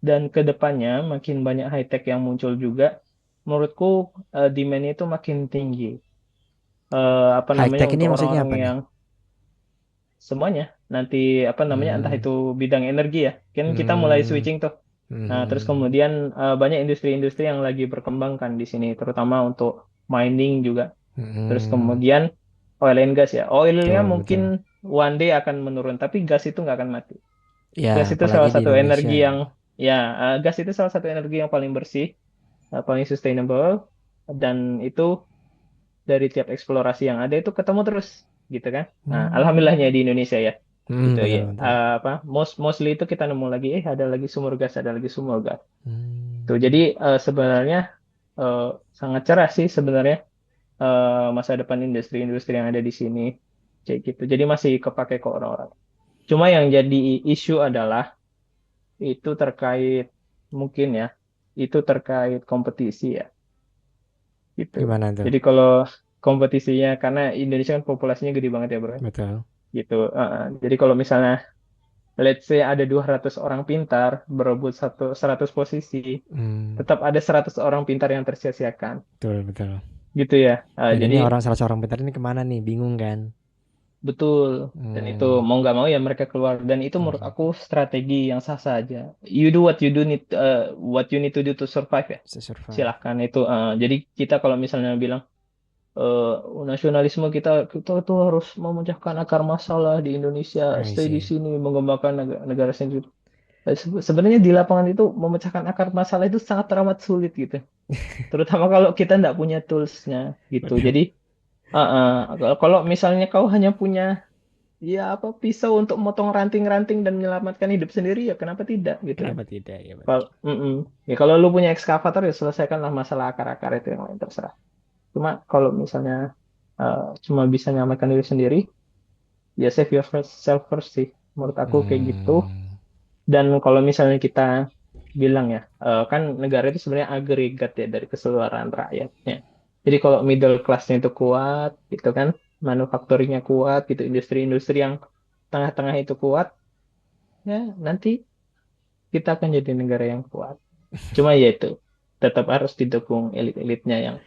Dan ke depannya makin banyak high tech yang muncul juga, menurutku demand itu makin tinggi. Apa High namanya tech ini untuk maksudnya orang-orang apa nih? yang semuanya nanti apa namanya entah Hmm. itu bidang energi ya, kan kita mulai Hmm. switching tuh. Nah, terus Hmm. kemudian banyak industri-industri yang lagi berkembang kan di sini, terutama untuk mining juga. Terus Hmm. kemudian oil and gas ya, oilnya Betul, mungkin betul. one day akan menurun, tapi gas itu nggak akan mati. Ya, Gas itu apalagi salah di satu Indonesia energi ya. yang ya gas itu salah satu energi yang paling bersih paling sustainable dan itu dari tiap eksplorasi yang ada itu ketemu terus gitu kan. Nah, alhamdulillahnya Hmm. di Indonesia ya gitu ya. Betul, betul. Apa mostly itu kita nemu lagi ada lagi sumur gas, ada lagi sumur gas. Hmm. Tuh jadi sebenarnya sangat cerah sih sebenarnya, masa depan industri-industri yang ada di sini kayak gitu. Jadi masih kepake ke orang-orang. Cuma yang jadi isu adalah itu terkait mungkin ya, itu terkait kompetisi ya gitu. Gimana tuh? Jadi kalau kompetisinya, karena Indonesia kan populasinya gede banget ya bro, Betul. gitu. Jadi kalau misalnya let's say ada 200 orang pintar berebut 100 posisi, Hmm, tetap ada 100 orang pintar yang tersia-siakan, betul betul. gitu ya. Dan Jadi ini orang salah seorang pintar ini kemana nih? Bingung kan? betul, dan itu Hmm, mau nggak mau ya mereka keluar, dan itu menurut betul. aku strategi yang sah saja. You do what you do need, what you need to do to survive ya. Bisa survive. Silahkan itu. Jadi kita kalau misalnya bilang eh, nasionalisme kita kita tuh harus memecahkan akar masalah di Indonesia, I stay di see. sini, mengembangkan negara sendiri. Sebenarnya di lapangan itu memecahkan akar masalah itu sangat teramat sulit gitu, terutama kalau kita nggak punya toolsnya gitu. Betul. Jadi kalau misalnya kau hanya punya ya apa pisau untuk motong ranting-ranting dan menyelamatkan hidup sendiri, ya kenapa tidak gitu kan. Kenapa tidak ya Kalau betul. ya kalau lu punya ekskavator ya selesaikanlah masalah akar-akar itu, yang lain terserah. Cuma kalau misalnya cuma bisa nyelamatkan diri sendiri, ya save yourself first sih menurut aku kayak gitu. Hmm, Dan kalau misalnya kita bilang ya, kan negara itu sebenarnya agregat ya dari keseluruhan rakyatnya. Jadi kalau middle class-nya itu kuat, gitu kan, manufakturnya kuat, gitu, industri-industri yang tengah-tengah itu kuat, ya nanti kita akan jadi negara yang kuat. Cuma ya itu, tetap harus didukung elit-elitnya yang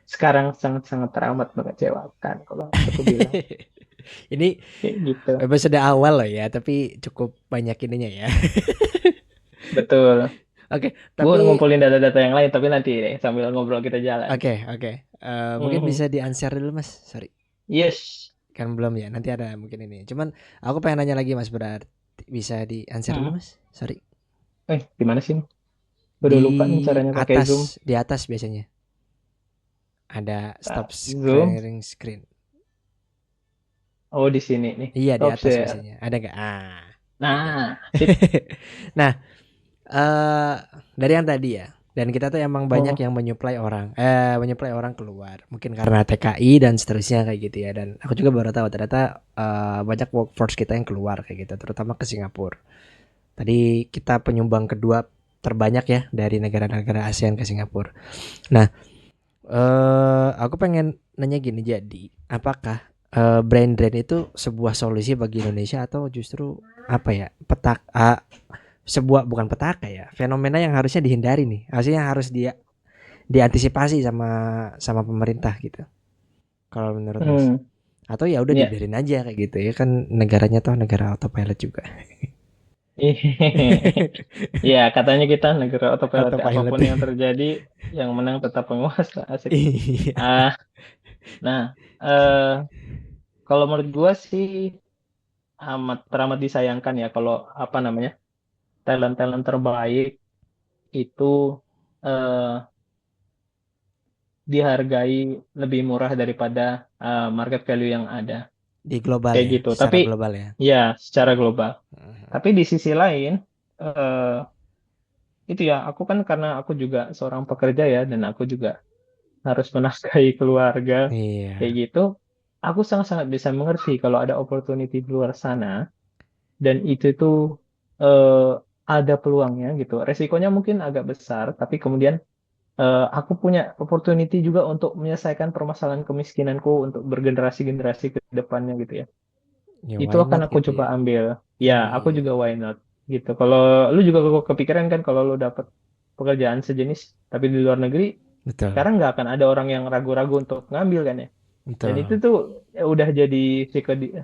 sekarang sangat-sangat teramat mengecewakan kalau aku bilang ini kayak gitu. episode awal loh ya, tapi cukup banyak ininya ya. Betul. Oke, Gue tapi ngumpulin data-data yang lain, tapi nanti deh sambil ngobrol kita jalan. oke oke. Mungkin Mhm. bisa di-answer dulu Mas. Sorry. Yes. Kan belum ya. Nanti ada mungkin ini. Cuman aku pengen nanya lagi Mas, berarti bisa di-answer dulu Mhm. Mas. Sorry. Gimana sih? Gue udah Di lupa nih caranya pakai Zoom. di atas biasanya ada Nah, stop Zoom. sharing screen. Oh, di sini nih. Iya, di Top atas share. biasanya. Ada nggak? Ah, gitu. Nah, sip. Nah, eh dari yang tadi ya. Dan kita tuh emang banyak Oh, yang menyuplai orang keluar. Mungkin karena TKI dan seterusnya kayak gitu ya. Dan aku juga baru tahu ternyata banyak workforce kita yang keluar kayak gitu, terutama ke Singapura. Tadi kita penyumbang kedua terbanyak ya dari negara-negara ASEAN ke Singapura. Nah, aku pengen nanya gini, jadi apakah brain drain itu sebuah solusi bagi Indonesia atau justru apa ya, sebuah bukan petaka ya, fenomena yang harusnya dihindari nih, harusnya harus dia diantisipasi sama pemerintah gitu, kalau menurut Mas? hmm. Atau ya udah Ya. dibiarin aja kayak gitu ya, kan negaranya tuh negara autopilot juga. Ya, katanya kita negara autopilot. Autopilot. Apapun yang terjadi, yang menang tetap penguasa. Asik. Iya. Ah, nah, eh, kalau menurut gua sih teramat disayangkan ya kalau apa namanya talent-talent terbaik itu eh, dihargai lebih murah daripada market value yang ada Di global kayak ya, gitu. secara Tapi global ya. ya secara global. Tapi di sisi lain eh, itu ya aku kan karena aku juga seorang pekerja ya, dan aku juga harus menafkahi keluarga kayak Iya. gitu. Aku sangat-sangat bisa mengerti kalau ada opportunity di luar sana dan itu tuh eh, ada peluangnya gitu. Resikonya mungkin agak besar, tapi kemudian aku punya opportunity juga untuk menyelesaikan permasalahan kemiskinanku untuk bergenerasi-generasi ke depannya gitu ya. Ya Itu why akan not aku gitu coba ya. ambil. Ya, aku Iya. juga why not gitu. Kalau lu juga kepikiran kan kalau lu dapat pekerjaan sejenis tapi di luar negeri, Betul. sekarang nggak akan ada orang yang ragu-ragu untuk ngambil kan ya. Dan itu Betul. tuh udah jadi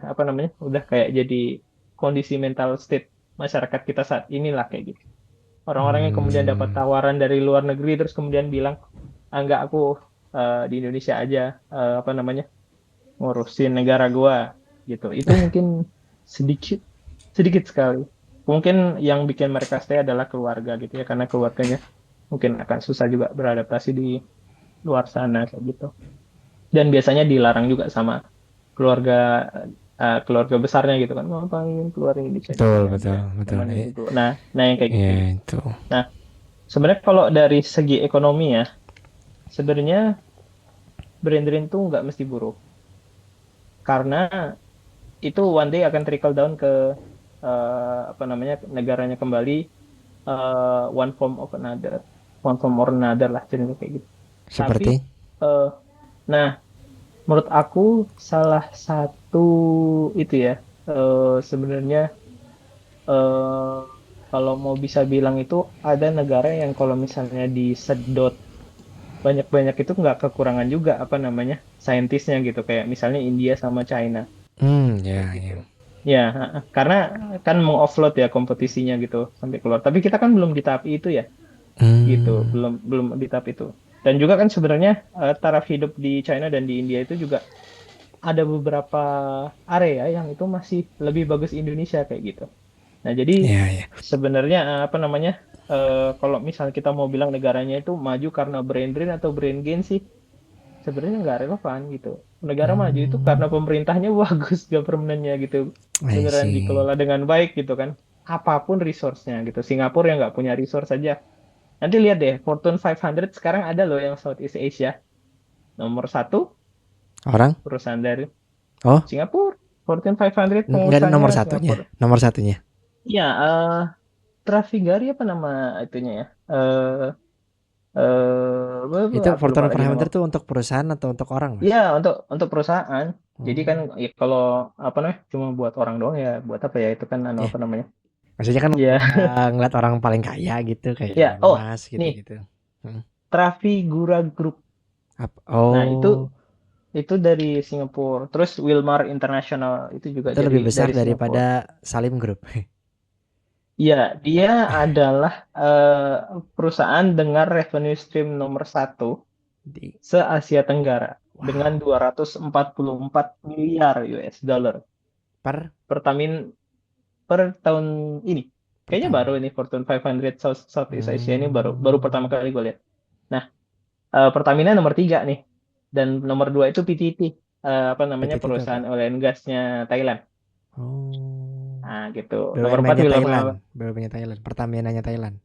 apa namanya? Udah kayak jadi kondisi mental state masyarakat kita saat inilah kayak gitu. Orang-orang yang kemudian dapat Hmm. tawaran dari luar negeri terus kemudian bilang, ah, nggak, aku di Indonesia aja apa namanya ngurusin negara gua gitu. Itu mungkin sedikit sedikit sekali. Mungkin yang bikin mereka stay adalah keluarga gitu ya, karena keluarganya mungkin akan susah juga beradaptasi di luar sana kayak gitu. Dan biasanya dilarang juga sama keluarga keluarga besarnya gitu kan, ngapain keluar Indonesia di Betul, sini aja, betul, betul. teman ibu. Nah, nah yang kayak gitu. Ya itu. Nah, sebenarnya kalau dari segi ekonomi ya, sebenarnya brain drain tuh nggak mesti buruk, karena itu one day akan trickle down ke apa namanya negaranya kembali, one form of another, one form or another lah cerita kayak gitu. Tapi Seperti? eh, nah menurut aku salah satu itu ya, sebenarnya eh, kalau mau bisa bilang itu ada negara yang kalau misalnya disedot banyak-banyak itu nggak kekurangan juga apa namanya saintisnya gitu, kayak misalnya India sama China Ya, gitu. ya. Ya, karena kan mengoffload ya kompetisinya gitu sampai keluar. Tapi kita kan belum di tahap itu ya, gitu. Hmm, Belum belum di tahap itu. Dan juga kan sebenarnya taraf hidup di China dan di India itu juga ada beberapa area yang itu masih lebih bagus Indonesia kayak gitu. Nah, jadi ya, ya. sebenarnya apa namanya? Kalau misal kita mau bilang negaranya itu maju karena brain drain atau brain gain sih, sebenarnya nggak relevan gitu. Negara maju itu Hmm, karena pemerintahnya bagus, governance-nya gitu, I beneran see. dikelola dengan baik gitu kan. Apapun resource-nya gitu. Singapura yang nggak punya resource saja. Nanti lihat deh, Fortune 500 sekarang ada loh yang Southeast Asia. Nomor satu Orang? perusahaan dari Oh, Singapura. Fortune 500 nggak ada nomor pengusahanya satunya. Singapura. Nomor satunya. Ya, Trafigari apa nama itunya ya? Itu Aku lupa Fortune lagi nama. 500 tuh untuk perusahaan atau untuk orang, Mas? Ya, untuk perusahaan. Jadi kan Oh, ya, kalau apa namanya cuma buat orang doang ya buat apa ya itu kan anu ya. apa namanya? Maksudnya kan Ya, ngeliat orang paling kaya gitu kayak ya. Elon Oh, Musk nih gitu-gitu. Hmm. Trafigura Group. Nah, itu Oh, dari Singapura. Terus Wilmar International itu juga itu lebih besar dari daripada Singapura. Salim Group. Ya, dia adalah perusahaan dengan revenue stream nomor satu Di se-Asia Tenggara dengan wow, 244 miliar US dollar per per tahun per tahun ini. per Kayaknya baru tahun. ini Fortune 500 Southeast Asia ini baru baru pertama Hmm, kali gue lihat. Nah, Pertamina nomor tiga nih, dan nomor dua itu PTT, apa namanya PTT itu apa? perusahaan oil and gasnya Thailand. Oh, Nah, gitu. Nomor empat BUMN-nya Wilmar. Thailand, BUMN-nya Thailand, Pertamina-nya Thailand.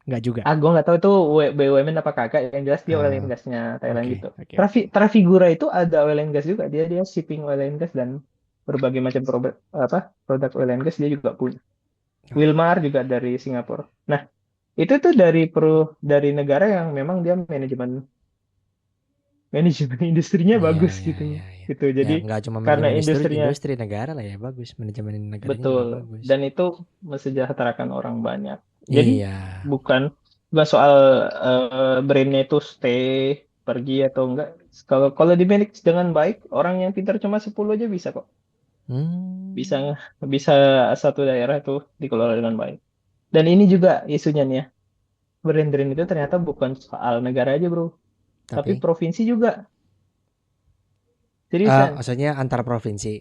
Enggak juga. Gue nggak tahu itu BUMN apa kagak. Yang jelas dia oil and Ah, gasnya Thailand oke, gitu. oke, oke. Trafigura itu ada oil and gas juga. Dia shipping oil and gas dan berbagai macam produk oil and gas dia juga punya. Oh, Wilmar juga dari Singapura. Nah, itu tuh dari negara yang memang dia manajemen manajemen industrinya iya, bagus iya, gitu iya, iya. gitu. Ya Jadi nggak cuma karena manajemen industri, industrinya industri negara lah ya bagus, manajemen negaranya juga betul bagus. dan itu mesejahterakan orang banyak. Jadi Iya, bukan bukan soal brandnya itu stay pergi atau enggak. Kalau kalau di manage dengan baik, orang yang pintar cuma 10 aja bisa kok. Bisa hmm, bisa satu daerah itu dikelola dengan baik. Dan ini juga isunya nih ya. Brand drain itu ternyata bukan soal negara aja, Bro. Tapi tapi provinsi juga. Seriusan. maksudnya antar provinsi.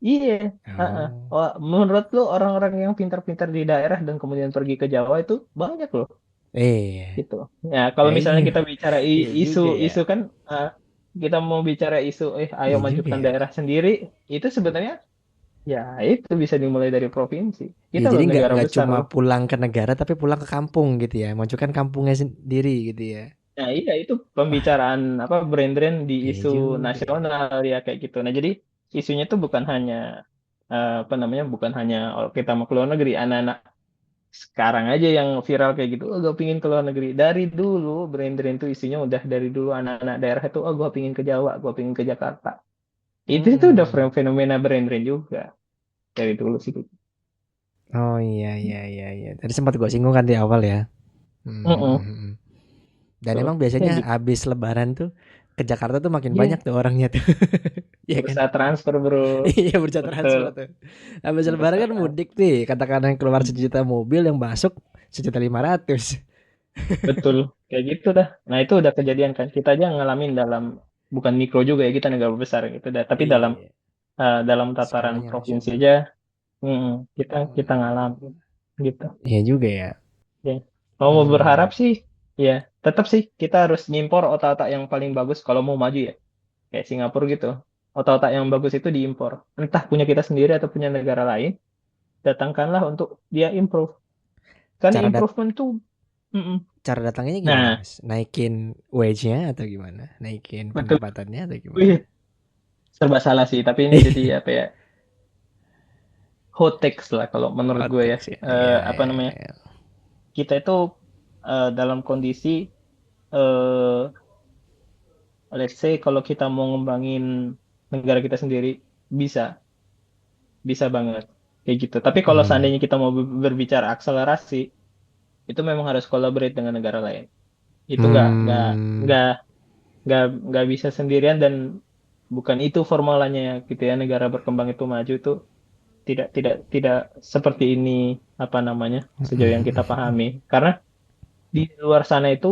Iya. Heeh. Oh, Oh, menurut lu orang-orang yang pintar-pintar di daerah dan kemudian pergi ke Jawa itu banyak loh iya, gitu. Ya, kalau misalnya kayaknya kita bicara iya juga ya, isu-isu kan kita mau bicara isu ayo iya juga majukan ya. daerah sendiri, itu sebenarnya ya itu bisa dimulai dari provinsi. Ya Kita jadi loh nggak negara nggak besar cuma loh. pulang ke negara tapi pulang ke kampung gitu ya, majukan kampungnya sendiri gitu ya. Nah, iya itu Wah, pembicaraan apa brand-brand di iya isu juga ya. nasional ya kayak gitu. Nah, jadi isunya tuh bukan hanya apa namanya bukan hanya oh, kita mau keluar negeri, anak-anak sekarang aja yang viral kayak gitu, oh gue pingin ke luar negeri. Dari dulu brand-brand itu isunya udah dari dulu anak-anak daerah itu, oh gue pingin ke Jawa, gue pingin ke Jakarta. Itu udah Hmm. fenomena brand-brand juga dari dulu sih. Oh iya, iya, iya, iya. Tadi sempat gue singgung kan di awal ya. Hmm, hmm, Mm-mm, hmm, hmm. Dan tuh emang ya biasanya gitu. habis Lebaran tuh ke Jakarta tuh makin banyak Iya, tuh orangnya tuh. Iya kan? bursa transfer bro, Iya bursa betul, transfer tuh. Habis Lebaran bursa kan transfer. mudik nih. Katakan yang keluar 1 juta mobil yang masuk 1,5 juta. Betul, kayak gitu dah. Nah itu udah kejadian kan. Kita aja ngalamin dalam bukan mikro juga ya kita negara besar gitu dah. Tapi Iya. dalam tataran Skalanya provinsi nasional. aja, kita Hmm. ngalamin gitu. Iya juga ya. Ya. Mau berharap Hmm. sih, ya tetap sih kita harus ngimpor otak-otak yang paling bagus kalau mau maju ya. Kayak Singapura gitu. Otak-otak yang bagus itu diimpor. Entah punya kita sendiri atau punya negara lain, datangkanlah untuk dia improve. Karena Cara dat improvement tuh, mm-mm. cara datangnya gimana, Nah, Mas? Naikin wage-nya atau gimana? Naikin betul. pendapatannya atau gimana? Wih, serba salah sih. Tapi ini jadi apa ya? Hot takes lah kalau menurut gue ya. Otak sih. Iya, Apa iya, namanya? iya. Kita itu dalam kondisi eh let's say kalau kita mau ngembangin negara kita sendiri bisa, bisa banget kayak gitu. Tapi kalau Hmm. seandainya kita mau berbicara akselerasi, itu memang harus collaborate dengan negara lain. Itu Hmm. nggak nggak nggak bisa sendirian dan bukan itu formulanya gitu ya. Negara berkembang itu maju itu tidak seperti ini apa namanya sejauh yang kita pahami. Karena di luar sana itu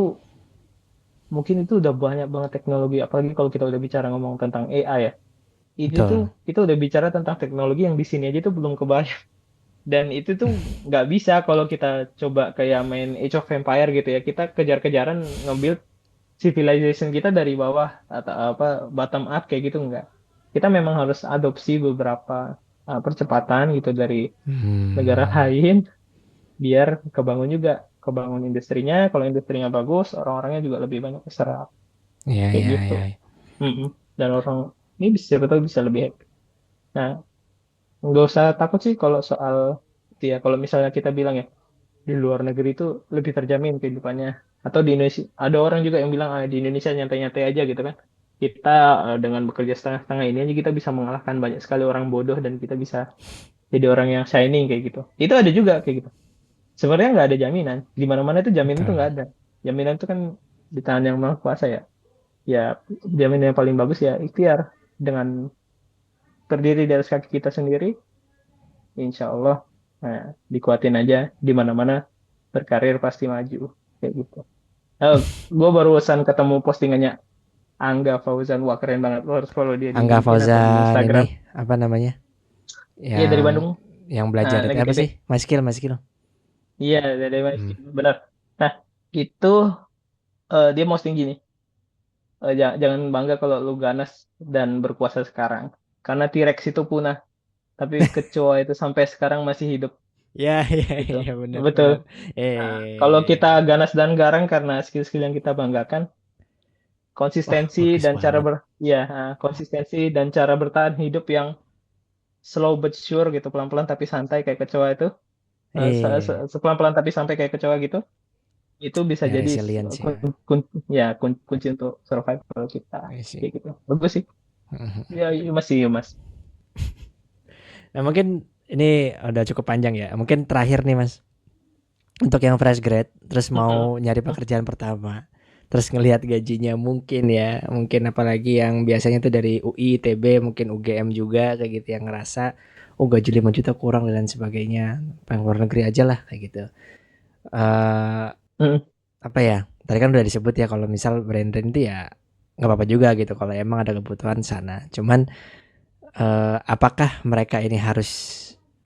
mungkin itu udah banyak banget teknologi, apalagi kalau kita udah bicara ngomong tentang AI ya. Itu tuh Betul. kita udah bicara tentang teknologi yang di sini aja tuh belum kebayang. Dan itu tuh nggak bisa kalau kita coba kayak main Age of Empire gitu ya. Kita kejar-kejaran ngambil civilization kita dari bawah atau apa bottom up kayak gitu enggak. Kita memang harus adopsi beberapa percepatan gitu dari negara Hmm. lain biar kebangun juga kebangun industrinya. Kalau industrinya bagus, orang-orangnya juga lebih banyak keserap Iya, kayak iya, gitu. iya. Mm-mm. Dan orang ini bisa betul bisa lebih happy. Nah, nggak usah takut sih kalau soal itu ya. Kalau misalnya kita bilang ya di luar negeri itu lebih terjamin kehidupannya. Atau di Indonesia ada orang juga yang bilang di Indonesia nyantai-nyantai aja gitu kan. Kita dengan bekerja setengah-setengah ini aja kita bisa mengalahkan banyak sekali orang bodoh dan kita bisa jadi orang yang shining kayak gitu. Itu ada juga kayak gitu. Sebenarnya nggak ada jaminan. Di mana-mana itu jaminan itu Betul. nggak ada. Jaminan itu kan di tangan yang maha kuasa ya. Ya jaminan yang paling bagus ya ikhtiar dengan terdiri dari kaki kita sendiri. Insya Allah dikuatin aja di mana-mana berkarir pasti maju kayak gitu. Gue barusan ketemu postingannya Angga Fauzan, wah keren banget, lo harus follow dia di Angga LinkedIn atau di Fauzan ini Instagram. apa namanya? Iya dari Yang Bandung, belajar itu anak apa ITB. sih? My skill, my skill. Iya dari Hmm. benar. Nah itu dia posting gini, jangan bangga kalau lu ganas dan berkuasa sekarang, karena T-Rex itu punah, tapi kecoa itu sampai sekarang masih hidup Ya, ya, gitu. ya, benar, Betul. benar. Nah, kalau kita Eh, ganas dan garang karena skill-skill yang kita banggakan, wah, konsistensi bagus dan cara banget. konsistensi dan cara bertahan hidup yang slow but sure gitu, pelan-pelan tapi santai kayak kecoa itu, Eh, pelan-pelan tapi sampai kayak kecoa gitu, itu bisa ya jadi resilience ya. kunci untuk survival kita I see. kayak gitu. Bagus sih. Ya, iya, Mas, iya, Mas. Nah, mungkin ini udah cukup panjang ya. Mungkin terakhir nih, Mas. Untuk yang fresh grade, terus Mm-mm. mau nyari pekerjaan pertama, terus ngelihat gajinya mungkin ya, mungkin apalagi yang biasanya tuh dari UI, ITB, mungkin UGM juga kayak gitu yang ngerasa, oh gaji 5 juta kurang dan lain sebagainya, pengen luar negeri aja lah kayak gitu. Eh Mm-mm. apa ya? Tadi kan udah disebut ya kalau misal brand itu ya nggak apa-apa juga gitu kalau emang ada kebutuhan sana. Cuman apakah mereka ini harus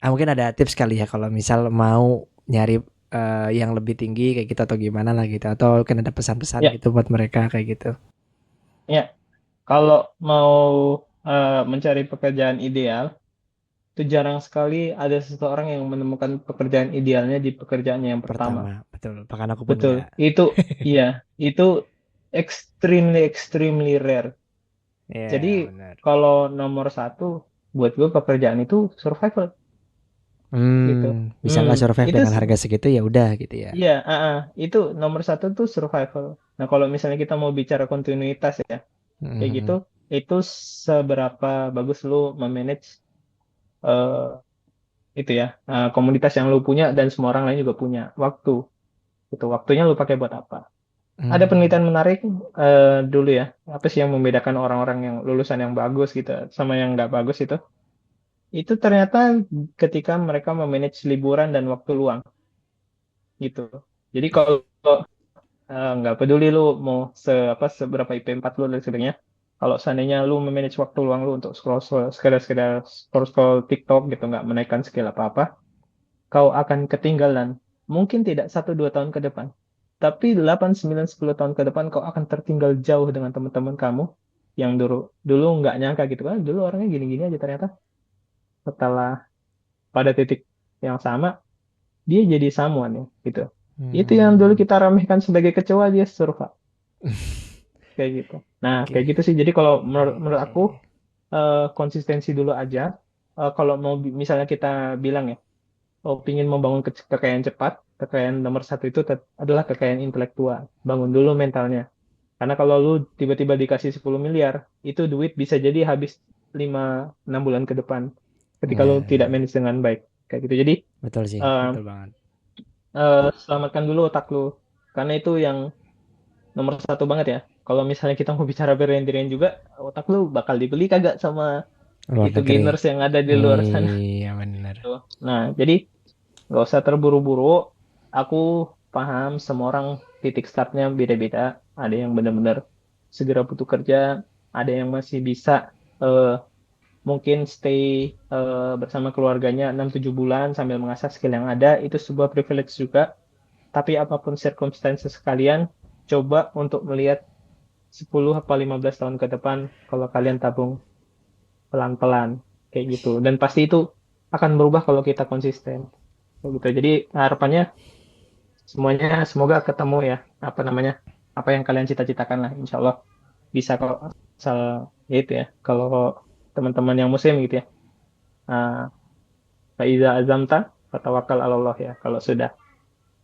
mungkin ada tips kali ya kalau misal mau nyari yang lebih tinggi kayak gitu atau gimana lah gitu atau kan ada pesan-pesan Ya, gitu buat mereka kayak gitu. ya. Kalau mau mencari pekerjaan ideal, itu jarang sekali ada seseorang yang menemukan pekerjaan idealnya di pekerjaannya yang pertama. Pertama, betul. Bahkan aku pun Betul. enggak. Iya, itu extremely rare. Jadi Iya, benar. kalau nomor satu buat gue pekerjaan itu survival gitu. Bisa nggak survive Itu dengan harga segitu ya udah gitu ya. iya, itu nomor satu tuh survival. Nah kalau misalnya kita mau bicara kontinuitas ya, kayak gitu, Mhm. itu seberapa bagus lu memanage eh, itu ya komunitas yang lu punya dan semua orang lain juga punya waktu. Itu waktunya lu pakai buat apa? Ada Mmm, penelitian menarik dulu ya. Apa sih yang membedakan orang-orang yang lulusan yang bagus gitu sama yang nggak bagus itu? Itu ternyata ketika mereka memanage liburan dan waktu luang gitu. Jadi kalau nggak peduli lu mau seberapa IP 4 lu dan sebagainya. Kalau seandainya lu memanage waktu luang lu untuk scroll scroll sekedar scroll scroll TikTok gitu nggak menaikkan skill apa-apa, kau akan ketinggalan. Mungkin tidak 1 2 tahun ke depan, tapi 8 9 10 tahun ke depan kau akan tertinggal jauh dengan teman-teman kamu yang dulu dulu nggak nyangka gitu kan. Dulu orangnya gini-gini aja ternyata setelah pada titik yang sama dia jadi someone ya gitu. Itu yang dulu Hmm. kita remehkan sebagai kecoa, dia surfa kayak gitu. Nah, Oke. kayak gitu sih. Jadi kalau menurut aku Oke. konsistensi dulu aja. Kalau mau misalnya kita bilang ya, oh pingin membangun kekayaan cepat, kekayaan nomor satu itu adalah kekayaan intelektual. Bangun dulu mentalnya. Karena kalau lu tiba-tiba dikasih 10 miliar, itu duit bisa jadi habis 5-6 bulan ke depan. Ketika lu tidak Nah, manage dengan baik. Kayak gitu. Jadi betul sih, eh, betul banget. selamatkan dulu otak lu. Karena itu yang nomor satu banget ya. Kalau misalnya kita mau bicara berendirian juga, otak lu bakal dibeli kagak sama Luar itu negeri. gamers yang ada di luar sana. Iya benar. Tuh. Nah, jadi nggak usah terburu-buru. Aku paham semua orang titik startnya beda-beda. Ada yang benar-benar segera butuh kerja, ada yang masih bisa eh, mungkin stay bersama keluarganya 6-7 bulan sambil mengasah skill yang ada. Itu sebuah privilege juga. Tapi apapun circumstances kalian, coba untuk melihat 10 apa 15 tahun ke depan kalau kalian tabung pelan-pelan kayak gitu. Dan pasti itu akan berubah kalau kita konsisten. Kayak gitu. Jadi harapannya semuanya semoga ketemu ya apa namanya apa yang kalian cita-citakan lah insya Allah bisa kok asal ya itu ya kalau teman-teman yang muslim gitu ya faiza azamta fatawakal ala Allah ya kalau sudah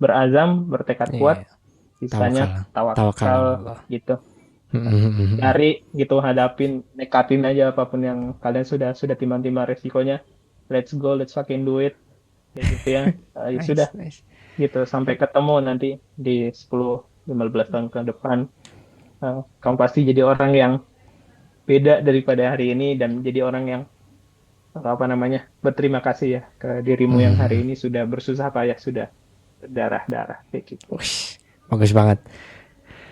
berazam bertekad kuat Iya, sisanya tawakal. Tawakal tawakal ala Allah. gitu cari gitu hadapin nekatin aja apapun yang kalian sudah timbang-timbang resikonya let's go let's fucking do it kayak gitu ya. Ya sudah Nice, nice. gitu sampai ketemu nanti di 10-15 tahun ke depan. Kamu pasti jadi orang yang beda daripada hari ini dan jadi orang yang apa namanya berterima kasih ya ke dirimu yang hari Hmm. ini sudah bersusah payah sudah darah-darah kayak gitu. Wih, bagus banget.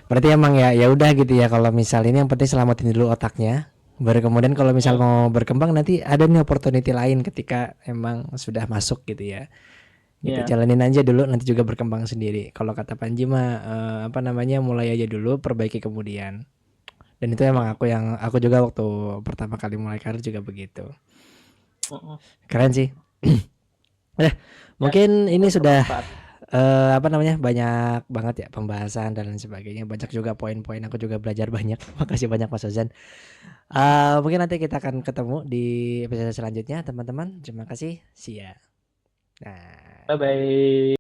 Berarti emang ya udah gitu ya kalau misal ini yang penting selamatin dulu otaknya. Baru kemudian kalau misal Hmm, mau berkembang nanti ada nih opportunity lain ketika emang sudah masuk gitu ya. Gitu ya, jalanin aja dulu nanti juga berkembang sendiri. Kalau kata Panji mah apa namanya mulai aja dulu perbaiki kemudian. Dan itu emang hmm, aku juga waktu pertama kali mulai karir juga begitu. hmm, Keren sih. Eh, ya mungkin ini semoga sudah bermanfaat. apa namanya banyak banget ya pembahasan dan lain sebagainya. Banyak juga poin-poin aku juga belajar banyak. Makasih banyak Mas Ozan. Mungkin nanti kita akan ketemu di episode selanjutnya teman-teman. Terima kasih. See ya. Nah. Bye bye.